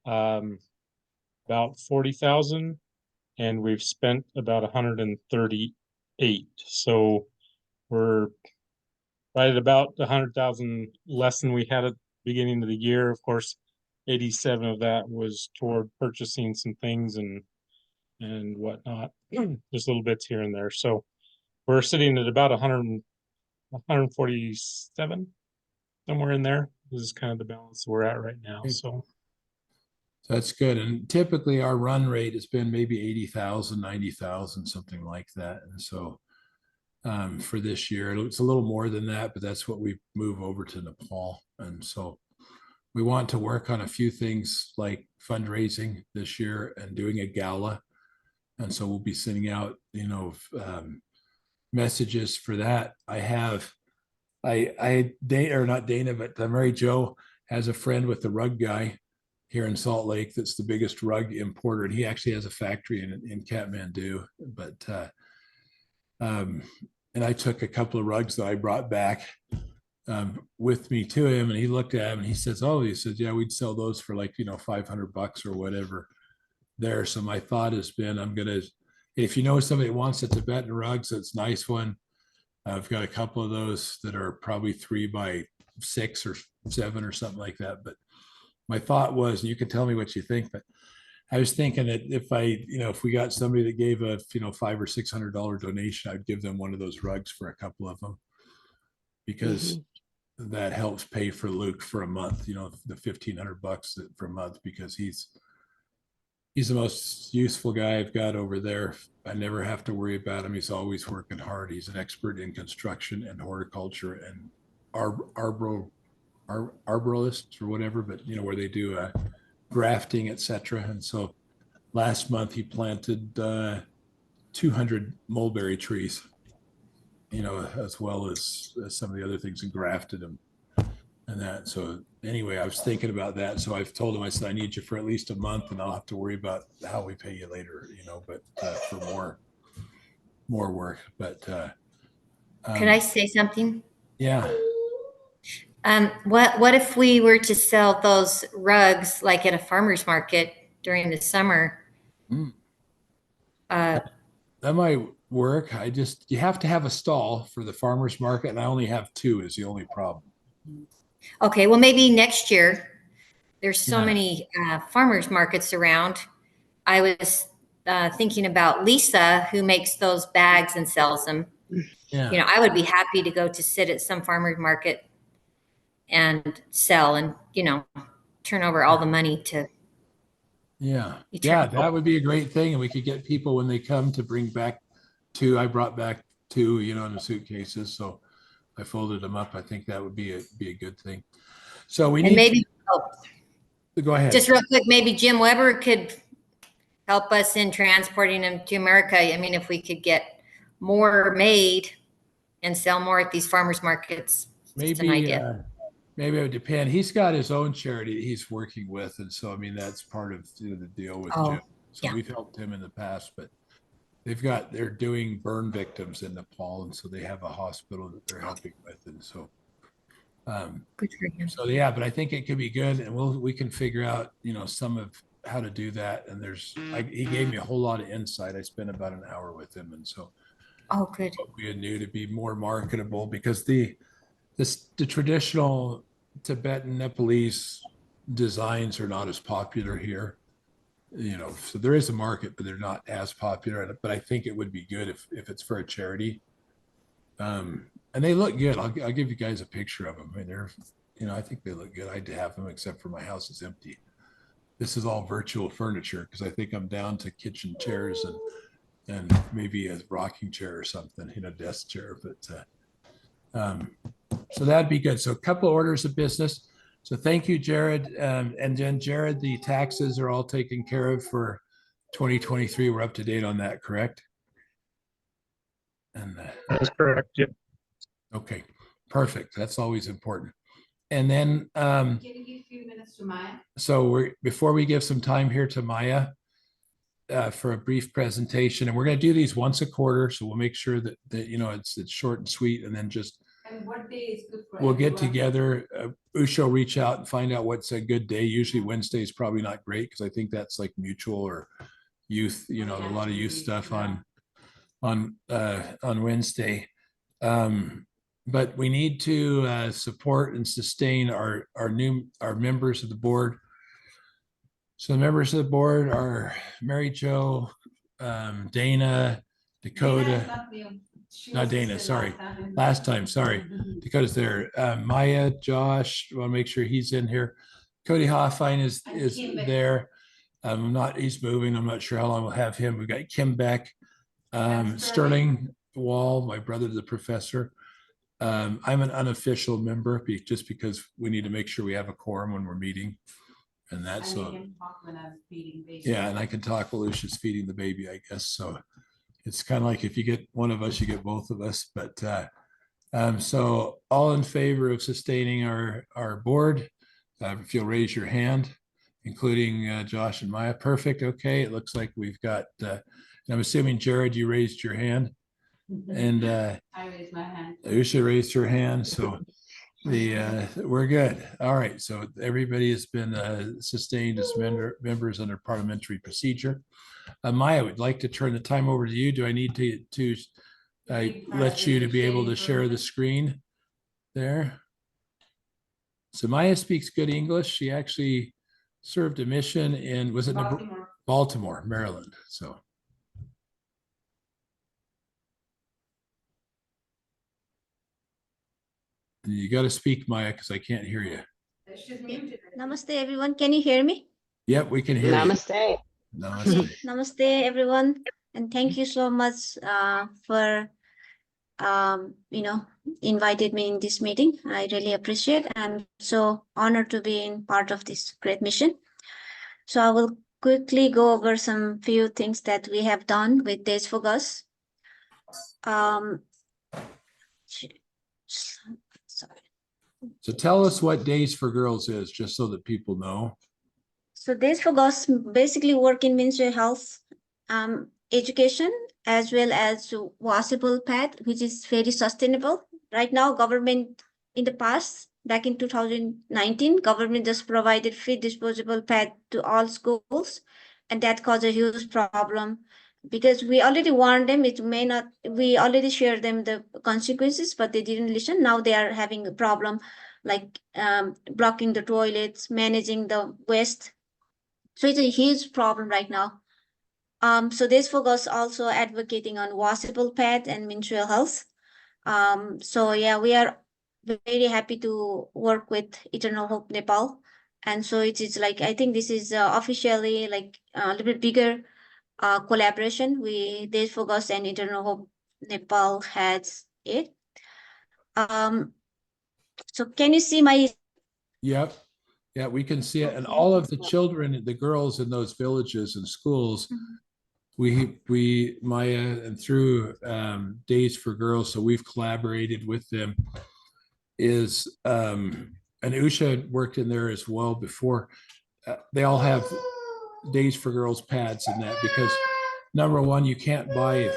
about 40,000 and we've spent about 138. So we're right at about 100,000 less than we had at the beginning of the year. Of course, 87 of that was toward purchasing some things and whatnot, just little bits here and there. So we're sitting at about 147, somewhere in there. This is kind of the balance we're at right now. So That's good. And typically our run rate has been maybe 80,000, 90,000, something like that. And so for this year, it's a little more than that, but that's what we move over to Nepal. And so we want to work on a few things like fundraising this year and doing a gala. And so we'll be sending out, messages for that. Dana, or not Dana, but Mary Jo has a friend with the rug guy here in Salt Lake that's the biggest rug importer, and he actually has a factory in Kathmandu. But and I took a couple of rugs that I brought back with me to him, and he looked at him and he says, yeah, we'd sell those for like $500 or whatever there. So my thought has been, if you know somebody that wants a Tibetan rug, so it's a nice one. I've got a couple of those that are probably 3 by 6 or 7 or something like that. But my thought was, and you can tell me what you think, but I was thinking that if we got somebody that gave a $500 or $600 donation, I'd give them one of those rugs for a couple of them, because that helps pay for Luke for a month, the $1,500 for a month, because he's the most useful guy I've got over there. I never have to worry about him. He's always working hard. He's an expert in construction and horticulture and arborists or whatever, but where they do grafting, etc. And so last month he planted 200 mulberry trees, as well as some of the other things, and grafted them and that. So anyway, I was thinking about that. So I've told him, I said, I need you for at least a month, and I'll have to worry about how we pay you later, but for more work. But Could I say something? Yeah. What if we were to sell those rugs like at a farmer's market during the summer? That might work. You have to have a stall for the farmer's market, and I only have 2 is the only problem. Okay, well, maybe next year. There's so Yeah. many farmers markets around. I was thinking about Lisa, who makes those bags and sells them. Yeah. I would be happy to go to sit at some farmers market and sell and, turn over all the money to. Yeah. You Yeah, turn- that would be a great thing. And we could get people when they come to bring back 2. I brought back 2, in the suitcases. So I folded them up. I think that would be a good thing. So we And need maybe, go ahead. just real quick, maybe Jim Weber could help us in transporting them to America. I mean, if we could get more made and sell more at these farmers markets. Just an idea. Maybe it would depend. He's got his own charity that he's working with. And so, that's part of the deal with Oh, Jim. So yeah. we've helped him in the past, but they're doing burn victims in Nepal. And so they have a hospital that they're helping with. And so, Good for him. so yeah, but I think it could be good, and we can figure out, some of how to do that. And he gave me a whole lot of insight. I spent about an hour with him. And so Oh, good. what we knew to be more marketable, because the traditional Tibetan Nepalese designs are not as popular here, so there is a market, but they're not as popular. But I think it would be good if it's for a charity. And they look good. I'll give you guys a picture of them. I mean, I think they look good. I'd have them, except for my house is empty. This is all virtual furniture, because I think I'm down to kitchen chairs and maybe a rocking chair or something, desk chair. But so that'd be good. So a couple of orders of business. So thank you, Jared. And then Jared, the taxes are all taken care of for 2023. We're up to date on that, correct? And That's correct. Yep. okay, perfect. That's always important. And then Can you give a few minutes to Maya? so before we give some time here to Maya for a brief presentation, and we're going to do these once a quarter, so we'll make sure that you know it's short and sweet, and then just And what day is good for we'll get everyone? together. Usha will reach out and find out what's a good day. Usually Wednesday is probably not great because I think that's like mutual or youth, you know, a lot of youth stuff on Wednesday. But we need to support and sustain our members of the board. So the members of the board are Mary Jo, Dana, Dana Dakota. is not new. She Not was Dana, just sorry. time. Last time, sorry. Dakota's there. Maya, Josh, want to make sure he's in here. Cody Hoffine is And Kim Beck. there. He's moving. I'm not sure how long we'll have him. We've got Kim Beck, And Sterling Wall, my brother, the professor. I'm an unofficial member just because we need to make sure we have a quorum when we're meeting. And that's And so, we can talk when I'm feeding baby. yeah, and I can talk while Lucia's feeding the baby, I guess. So it's kind of like if you get one of us, you get both of us. But so all in favor of sustaining our board, if you'll raise your hand, including Josh and Maya. Perfect. Okay, it looks like we've got, and I'm assuming Jared, you raised your hand, and I raise my hand. Usha raised her hand. So we're good. All right. So everybody has been sustained as members under parliamentary procedure. Maya, would like to turn the time over to you. Do I need to let you to be able to share the screen there? So Maya speaks good English. She actually served a mission in, was it Baltimore, Maryland. So. You got to speak, Maya, because I can't hear you. She's muted. Namaste, everyone. Can you hear me? Yep, we can hear Namaste. you. Namaste. Namaste, everyone. And thank you so much for, invited me in this meeting. I really appreciate. I'm so honored to be in part of this great mission. So I will quickly go over some few things that we have done with Days for Girls. Sorry. So tell us what Days for Girls is, just so that people know. So Days for Girls basically work in menstrual health, education, as well as washable pad, which is very sustainable. Right now, government in the past, back in 2019, government just provided free disposable pad to all schools, and that caused a huge problem because we already warned them. It may not, we already shared them the consequences, but they didn't listen. Now they are having a problem like blocking the toilets, managing the waste. So it's a huge problem right now. So Days for Girls also advocating on washable pad and menstrual health. So yeah, we are very happy to work with Eternal Hope Nepal. And so it is like, I think this is officially like a little bit bigger collaboration. Days for Girls and Eternal Hope Nepal has it. So can you see my? Yep. Yeah, we can see it. And all of the children, the girls in those villages and schools, we Maya, and through Days for Girls, so we've collaborated with them, is and Usha worked in there as well before. They all have Days for Girls pads in that because number one, you can't buy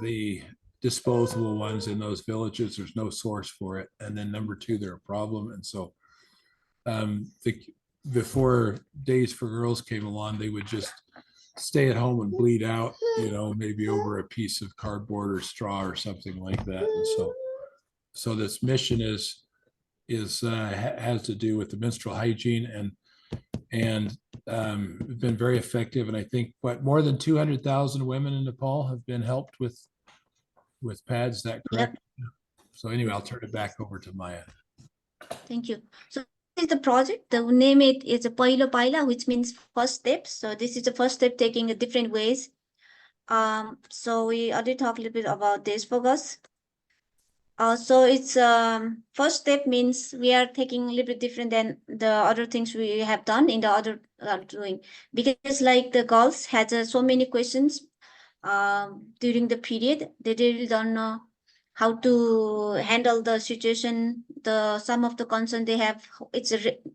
the disposable ones in those villages. There's no source for it. And then number two, they're a problem. And so before Days for Girls came along, they would just stay at home and bleed out, maybe over a piece of cardboard or straw or something like that. And so this mission has to do with the menstrual hygiene and been very effective. And I think more than 200,000 women in Nepal have been helped with pads. Is that correct? Yep. So anyway, I'll turn it back over to Maya. Thank you. So this is the project. The name is a Pailo Paila, which means first steps. So this is the first step taking in different ways. So we already talked a little bit about Days for Girls. So it's first step means we are taking a little bit different than the other things we have done in the other doing, because like the girls had so many questions during the period. They really don't know how to handle the situation, some of the concern they have.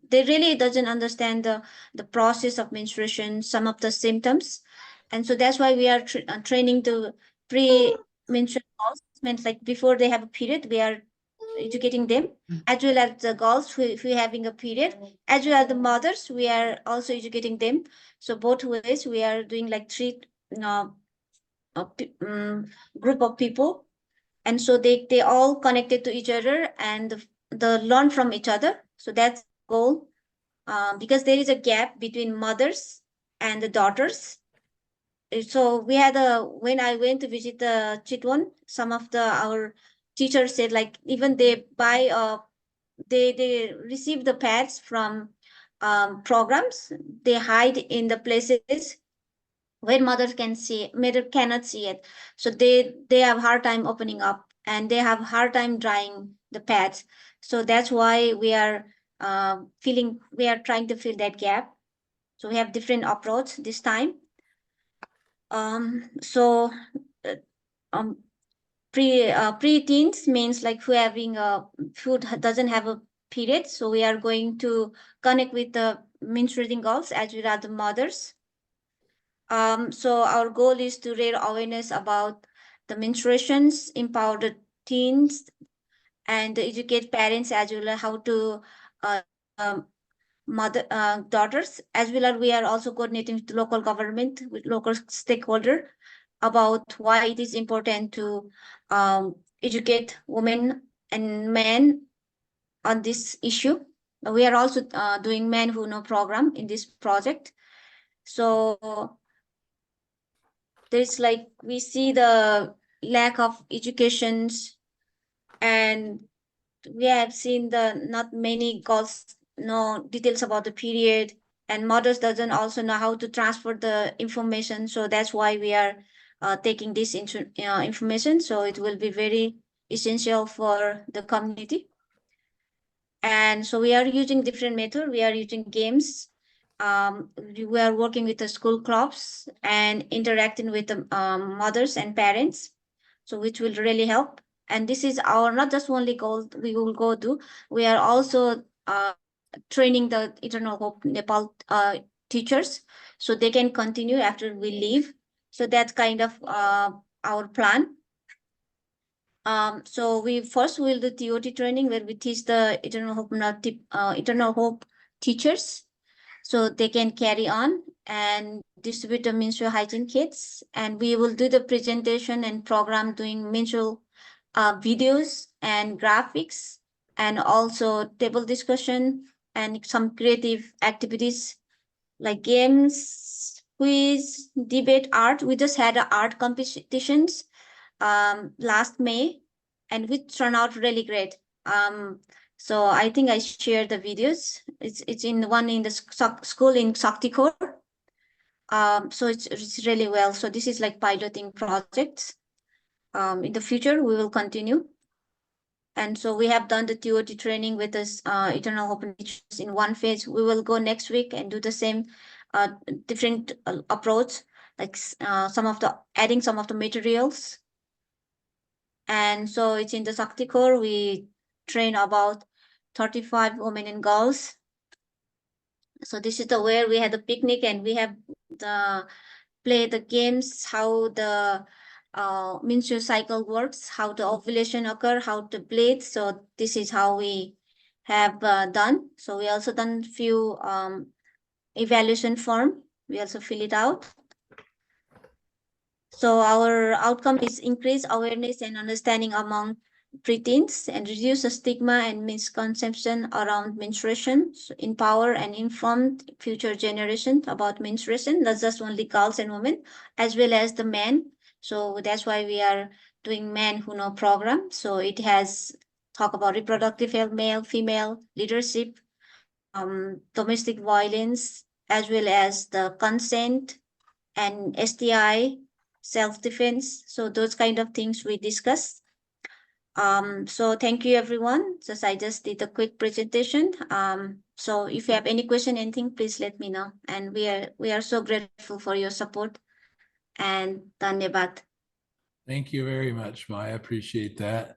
They really doesn't understand the process of menstruation, some of the symptoms, and so that's why we are training the pre-menstrual girls. Means like before they have a period, we are educating them, as well as the girls who are having a period, as well as the mothers, we are also educating them. So both ways we are doing like three group of people, and so they all connected to each other and the learn from each other. So that's the goal, because there is a gap between mothers and the daughters. So we had when I went to visit the Chitwan, some of our teachers said like even they buy they receive the pads from programs, they hide in the places where mother cannot see it. So they have hard time opening up, and they have hard time drying the pads. So that's why we are trying to fill that gap. So we have different approach this time. So pre-teens means like who doesn't have a period. So we are going to connect with the menstruating girls as well as the mothers. So our goal is to raise awareness about the menstruations, empower the teens, and educate parents as well as how to daughters, as well as we are also coordinating with local government, with local stakeholder, about why it is important to educate women and men on this issue. We are also doing Men Who Know program in this project. So there's like, we see the lack of educations, and we have seen not many girls know details about the period, and mothers doesn't also know how to transfer the information. So that's why we are taking this information. So it will be very essential for the community. And so we are using different method. We are using games. We are working with the school clubs and interacting with the mothers and parents, so which will really help. And this is our not just only goal we will go do. We are also training the Eternal Hope Nepal teachers, so they can continue after we leave. So that's kind of our plan. So we first will do TOT training, where we teach the Eternal Hope teachers, so they can carry on and distribute the menstrual hygiene kits. And we will do the presentation and program doing menstrual videos and graphics, and also table discussion and some creative activities like games, quiz, debate, art. We just had art competitions last May, and which turned out really great. So I think I shared the videos. It's in the school in Shaktikor. So it's really well. So this is like piloting projects. In the future, we will continue. And so we have done the TOT training with this Eternal Hope teachers in one phase. We will go next week and do the same different approach, like adding some of the materials. And so it's in the Shaktikor. We train about 35 women and girls. So this is where we had the picnic, and we have play the games, how the menstrual cycle works, how the ovulation occur, how to bleed. So this is how we have done. So we also done few evaluation form. We also fill it out. So our outcome is increase awareness and understanding among preteens, and reduce the stigma and misconception around menstruation, so empower and inform future generation about menstruation, not just only girls and women, as well as the men. So that's why we are doing Men Who Know program. So it has talk about reproductive health, male, female, leadership, domestic violence, as well as the consent and STI, self-defense. So those kind of things we discuss. So thank you, everyone. I just did a quick presentation. So if you have any question, anything, please let me know. And we are so grateful for your support. And dhanyabad. Thank you very much, Maya. Appreciate that.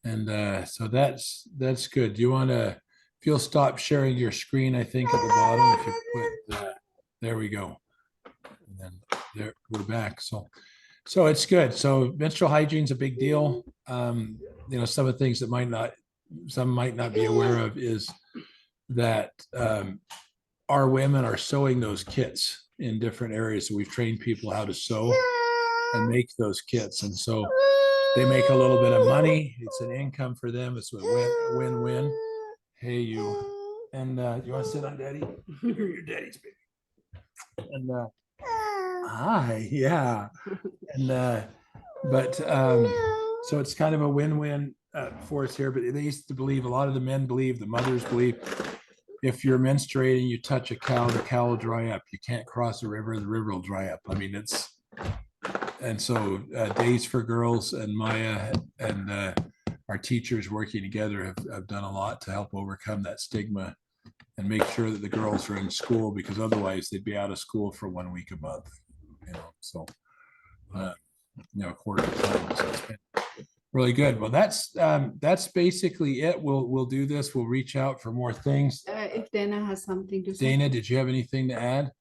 And so that's good. Do you want to, if you'll stop sharing your screen, I think at the bottom, if you put that, there we go. And then there we're back. So it's good. So menstrual hygiene is a big deal. Some of the things that some might not be aware of is that our women are sewing those kits in different areas. So we've trained people how to sew and make those kits. And so they make a little bit of money. It's an income for them. It's a win-win. Hey, you. And you want to sit on daddy? You're your daddy's baby. And hi, yeah. And so it's kind of a win-win for us here. But they used to believe, a lot of the men believe, the mothers believe, if you're menstruating, you touch a cow, the cow will dry up. You can't cross the river will dry up. I mean, and so Days for Girls and Maya and our teachers working together have done a lot to help overcome that stigma and make sure that the girls are in school, because otherwise they'd be out of school for 1 week a month, so a quarter of the time. So it's been really good. Well, that's basically it. We'll do this. We'll reach out for more things. If Dana has something to say. Dana, did you have anything to add?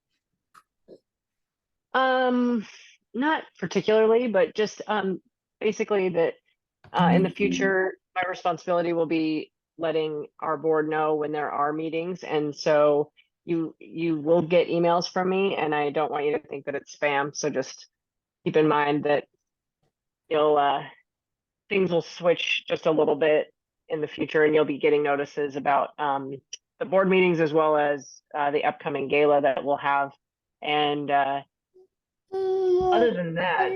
Not particularly, but just basically that in the future, my responsibility will be letting our board know when there are meetings. And so you will get emails from me, and I don't want you to think that it's spam. So just keep in mind that things will switch just a little bit in the future, and you'll be getting notices about the board meetings as well as the upcoming gala that we'll have. And other than that, I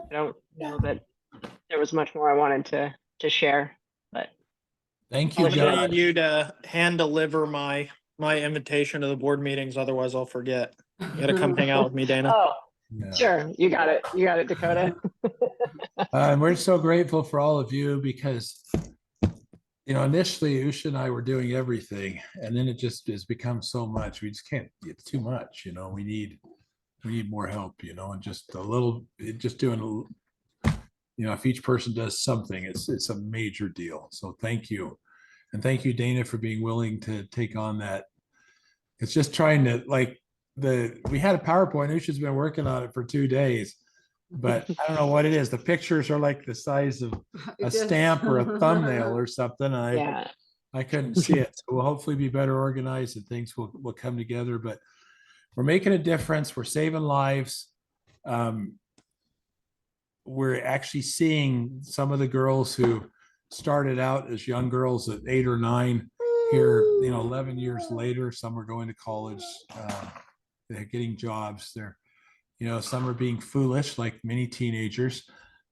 don't know that there was much more I wanted to share, but thank you, I John. need you to hand deliver my invitation to the board meetings. Otherwise I'll forget. You gotta come hang out with me, Dana. oh, Yeah. sure, you got it, Dakota. We're so grateful for all of you, because initially Usha and I were doing everything, and then it just has become so much. We just can't, it's too much. We need more help, and just a little, doing if each person does something, it's a major deal. So thank you. And thank you, Dana, for being willing to take on that. It's just trying to, we had a PowerPoint. Usha's been working on it for 2 days, but I don't know what it is. The pictures are like the size of a stamp or a thumbnail or something. And I couldn't see it. So we'll hopefully be better organized and things will come together, but we're making a difference. We're saving lives. We're actually seeing some of the girls who started out as young girls at 8 or 9 here, 11 years later. Some are going to college, they're getting jobs. They're, some are being foolish, like many teenagers,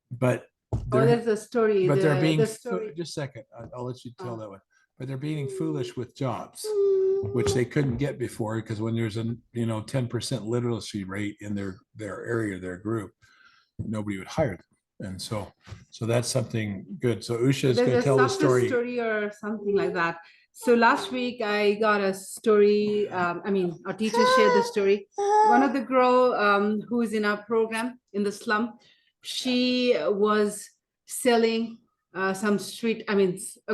but there's a story. But they're being, just a second, I'll let you tell that one. But they're being foolish with jobs, which they couldn't get before, because when there's a 10% literacy rate in their area, their group, nobody would hire them. And so that's something good. So Usha is going to tell the story or something like that. So last week I got a story. Our teacher shared the story. One of the girl who is in our program in the slum, she was selling some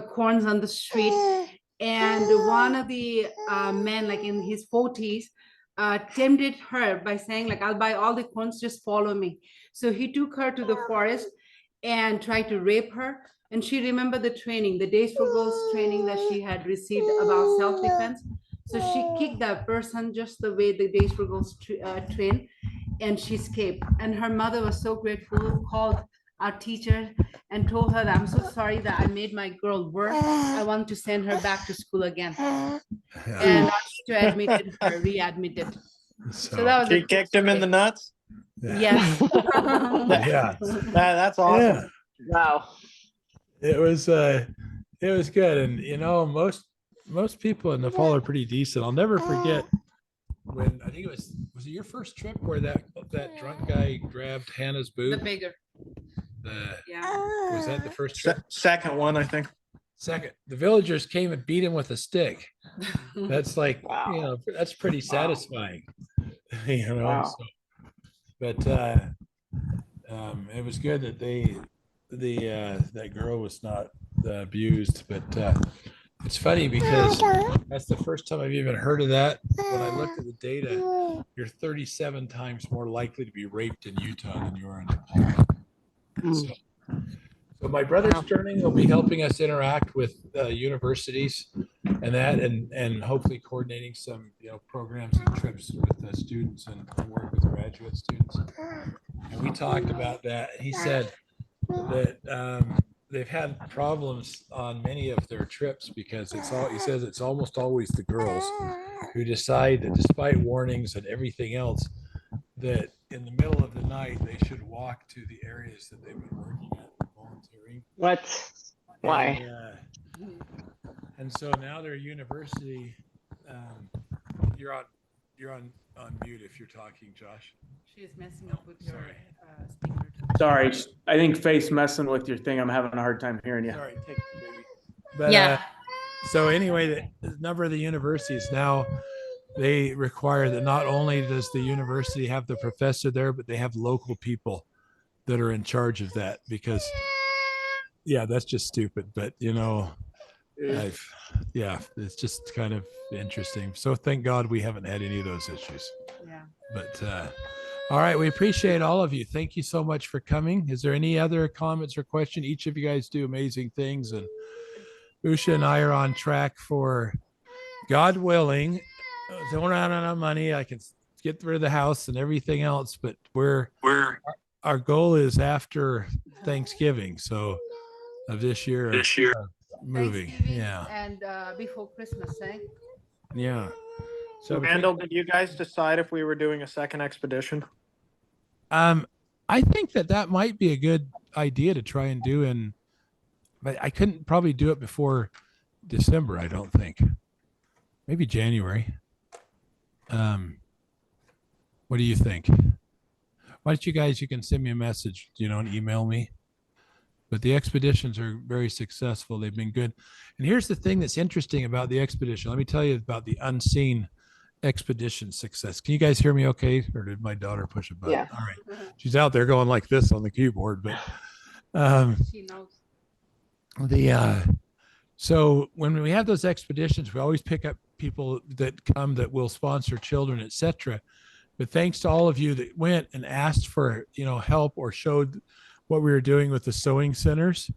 corns on the street, and one of the men, like in his 40s, tempted her by saying, I'll buy all the corns, just follow me. So he took her to the forest and tried to rape her. And she remembered the training, the Days for Girls training that she had received about self-defense. So she kicked that person just the way the Days for Girls train, and she escaped. And her mother was so grateful, called our teacher and told her that, I'm so sorry that I made my girl work. I want to send her back to school again. And our teacher admitted her, readmitted. So that was She kicked him in the nuts. Yes. Yeah. That's awesome. Yeah. Wow. It was good. And most people in Nepal are pretty decent. I'll never forget when, I think was it your first trip where that drunk guy grabbed Hannah's boob? The bigger. Yeah. Was that the first trip? Second one, I think. Second, the villagers came and beat him with a stick. That's like, Wow. that's pretty satisfying. Wow. So, but it was good that that girl was not abused. But it's funny because that's the first time I've even heard of that. When I looked at the data, you're 37 times more likely to be raped in Utah than you are in Nebraska. So my brother Sterling will be helping us interact with universities and hopefully coordinating some programs and trips with the students and work with graduate students. And we talked about that. He said that they've had problems on many of their trips because he says it's almost always the girls who decide that despite warnings and everything else, that in the middle of the night they should walk to the areas that they've been working at volunteering. What? Why? And so now their university, you're on mute if you're talking, Josh. She's messing up with your Sorry. speaker. Sorry, I think Face messing with your thing. I'm having a hard time hearing you. Sorry, take it, baby. But, Yeah. So anyway, the number of the universities now, they require that not only does the university have the professor there, but they have local people that are in charge of that because, that's just stupid. But it's just kind of interesting. So thank God we haven't had any of those issues. Yeah. But all right, we appreciate all of you. Thank you so much for coming. Is there any other comments or question? Each of you guys do amazing things, and Usha and I are on track for, God willing, don't run out of money. I can get rid of the house and everything else, but our goal is after Thanksgiving. So of this year, moving. Thanksgiving Yeah. And before Christmas, eh? Yeah. So Randall, did you guys decide if we were doing a second expedition? I think that might be a good idea to try and do but I couldn't probably do it before December. I don't think. Maybe January. What do you think? Why don't you can send me a message, and email me. But the expeditions are very successful. They've been good. And here's the thing that's interesting about the expedition. Let me tell you about the unseen expedition success. Can you guys hear me okay? Or did my daughter push a button? Yeah. All right. She's out there going like this on the keyboard, but She knows. so when we have those expeditions, we always pick up people that come that will sponsor children, etc. But thanks to all of you that went and asked for, help or showed what we were doing with the sewing centers,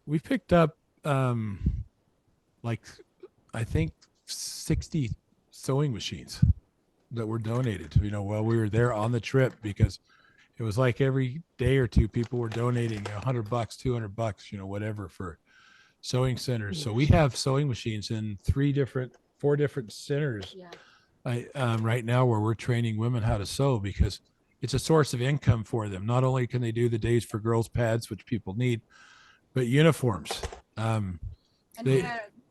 we picked up I think 60 sewing machines that were donated, while we were there on the trip, because it was like every day or two people were donating $100, $200, whatever, for sewing centers. So we have sewing machines in 4 different centers right now where we're training women how to sew, because it's a source of income for them. Not only can they do the Days for Girls pads, which people need, but uniforms. And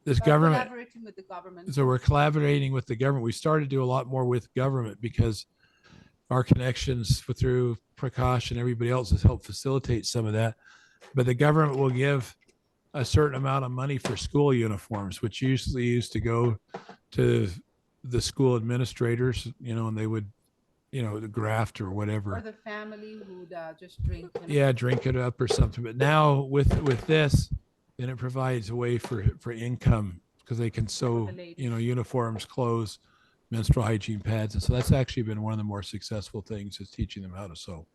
This government, collaborating with the government. so we're collaborating with the government. We started to do a lot more with government because our connections through Prakash and everybody else has helped facilitate some of that. But the government will give a certain amount of money for school uniforms, which usually used to go to the school administrators, and they would, the graft or whatever. Or the family who just drink. Drink it up or something. But now with this, then it provides a way for income, because they can sew, uniforms, clothes, menstrual hygiene pads. And so that's actually been one of the more successful things, is teaching them how to sew.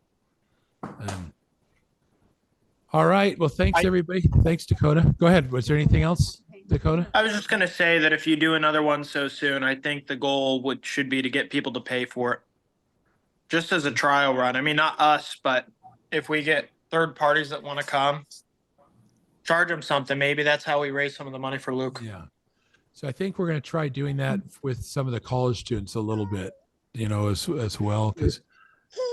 All right. Well, thanks everybody. Thanks, Dakota. Go ahead. Was there anything else, Dakota? I was just going to say that if you do another one so soon, I think the goal should be to get people to pay for it. Just as a trial run. I mean, not us, but if we get third parties that want to come, charge them something. Maybe that's how we raise some of the money for Luke. Yeah. So I think we're going to try doing that with some of the college students a little bit, as well, because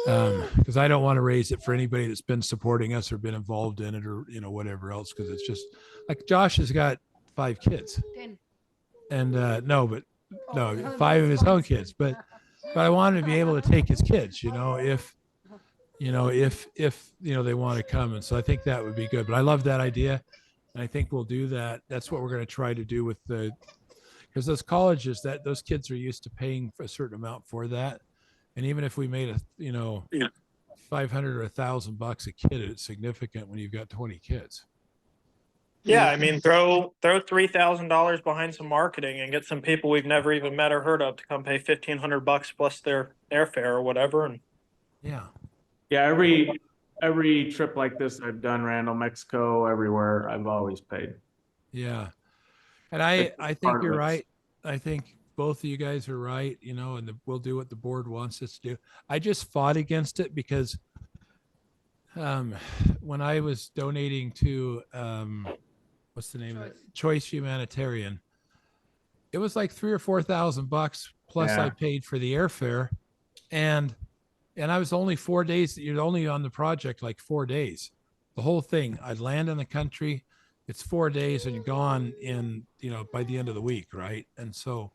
I don't want to raise it for anybody that's been supporting us or been involved in it, or, whatever else, because it's just like Josh has got 5 kids. 10. And 5 of his own kids, but I wanted to be able to take his kids, if you know, if you know they want to come. And so I think that would be good. But I love that idea. And I think we'll do that. That's what we're going to try to do with because those colleges, that those kids are used to paying for a certain amount for that. And even if we made Yeah. 500 or $1,000 a kid, it's significant when you've got 20 kids. Yeah, I mean, throw $3,000 behind some marketing and get some people we've never even met or heard of to come pay $1,500 plus their airfare or whatever. And Yeah. Yeah, every trip like this I've done, Randall, Mexico, everywhere, I've always paid. Yeah. And I think part of you're it. right. I think both of you guys are right, you know, and we'll do what the board wants us to do. I just fought against it because when I was donating to what's the name of it? Choice Humanitarian, it was like $3,000 or $4,000 plus I Yeah. paid for the airfare. And I was only 4 days. You're only on the project like 4 days. The whole thing. I'd land in the country. It's 4 days and you're gone in, you know, by the end of the week, right? And so,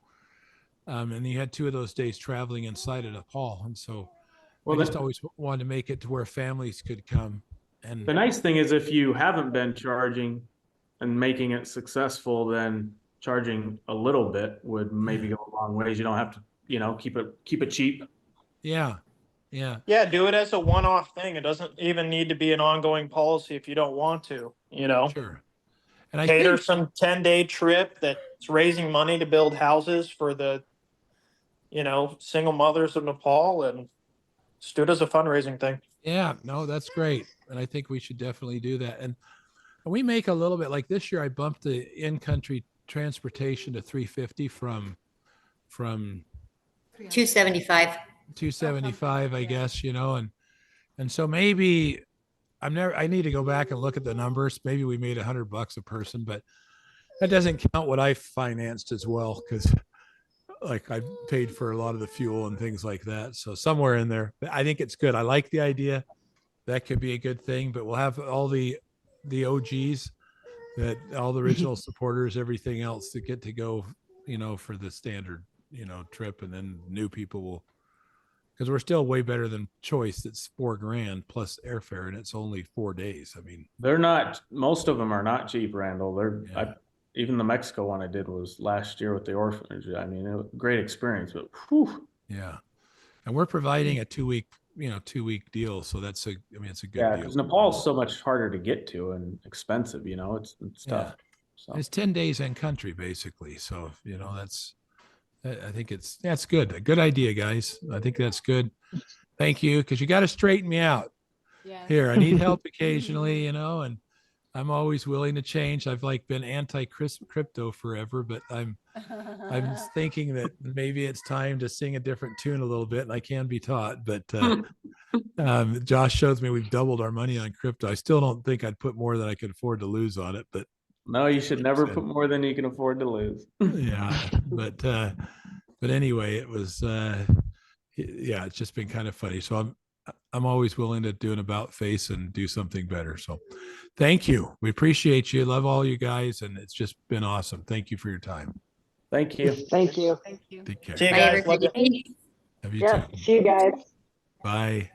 and you had 2 of those days traveling inside of Nepal. And so Well, I just always wanted to make it to where families could come. And the nice thing is if you haven't been charging and making it successful, then charging a little bit would maybe go a long ways. You don't have to, you know, keep it cheap. yeah, yeah, do it as a one-off thing. It doesn't even need to be an ongoing policy if you don't want to, you know. sure. And I Cater think, some 10-day trip that's raising money to build houses for the, you know, single mothers of Nepal, and just do it as a fundraising thing. yeah, no, that's great. And I think we should definitely do that. And we make a little bit like this year, I bumped the in-country transportation to $350 from 275. 275, I guess, you know, and so maybe I need to go back and look at the numbers. Maybe we made $100 a person, but that doesn't count what I financed as well. Cause like I paid for a lot of the fuel and things like that. So somewhere in there, I think it's good. I like the idea. That could be a good thing, but we'll have all the OGs, that all the original supporters, everything else to get to go, you know, for the standard, you know, trip. And then new people will, because we're still way better than Choice. It's $4,000 plus airfare, and it's only 4 days. I mean, They're not, most of them are not cheap, Randall. Yeah. Even the Mexico one I did was last year with the orphanage. I mean, it was a great experience, but whew. yeah. And we're providing a 2-week deal. So it's a good Yeah, deal. because Nepal's so much harder to get to and expensive, you know, it's Yeah. tough. So It's 10 days in country, basically. So, you know, I think that's good. A good idea, guys. I think that's good. Thank you. Because you got to straighten me out Yeah. here. I need help occasionally, you know, and I'm always willing to change. I've like been anti-crypto forever, but I'm thinking that maybe it's time to sing a different tune a little bit, and I can be taught. But Josh shows me we've doubled our money on crypto. I still don't think I'd put more than I could afford to lose on it, but no, you should never put more than you can afford to lose. yeah, but anyway, it was yeah, it's just been kind of funny. So I'm always willing to do an about face and do something better. So thank you. We appreciate you. Love all you guys, and it's just been awesome. Thank you for your time. Thank you. Thank you. Thank you. Take care. See you Bye, guys. Love you. everybody. Have you Yeah, too. see you guys. Bye.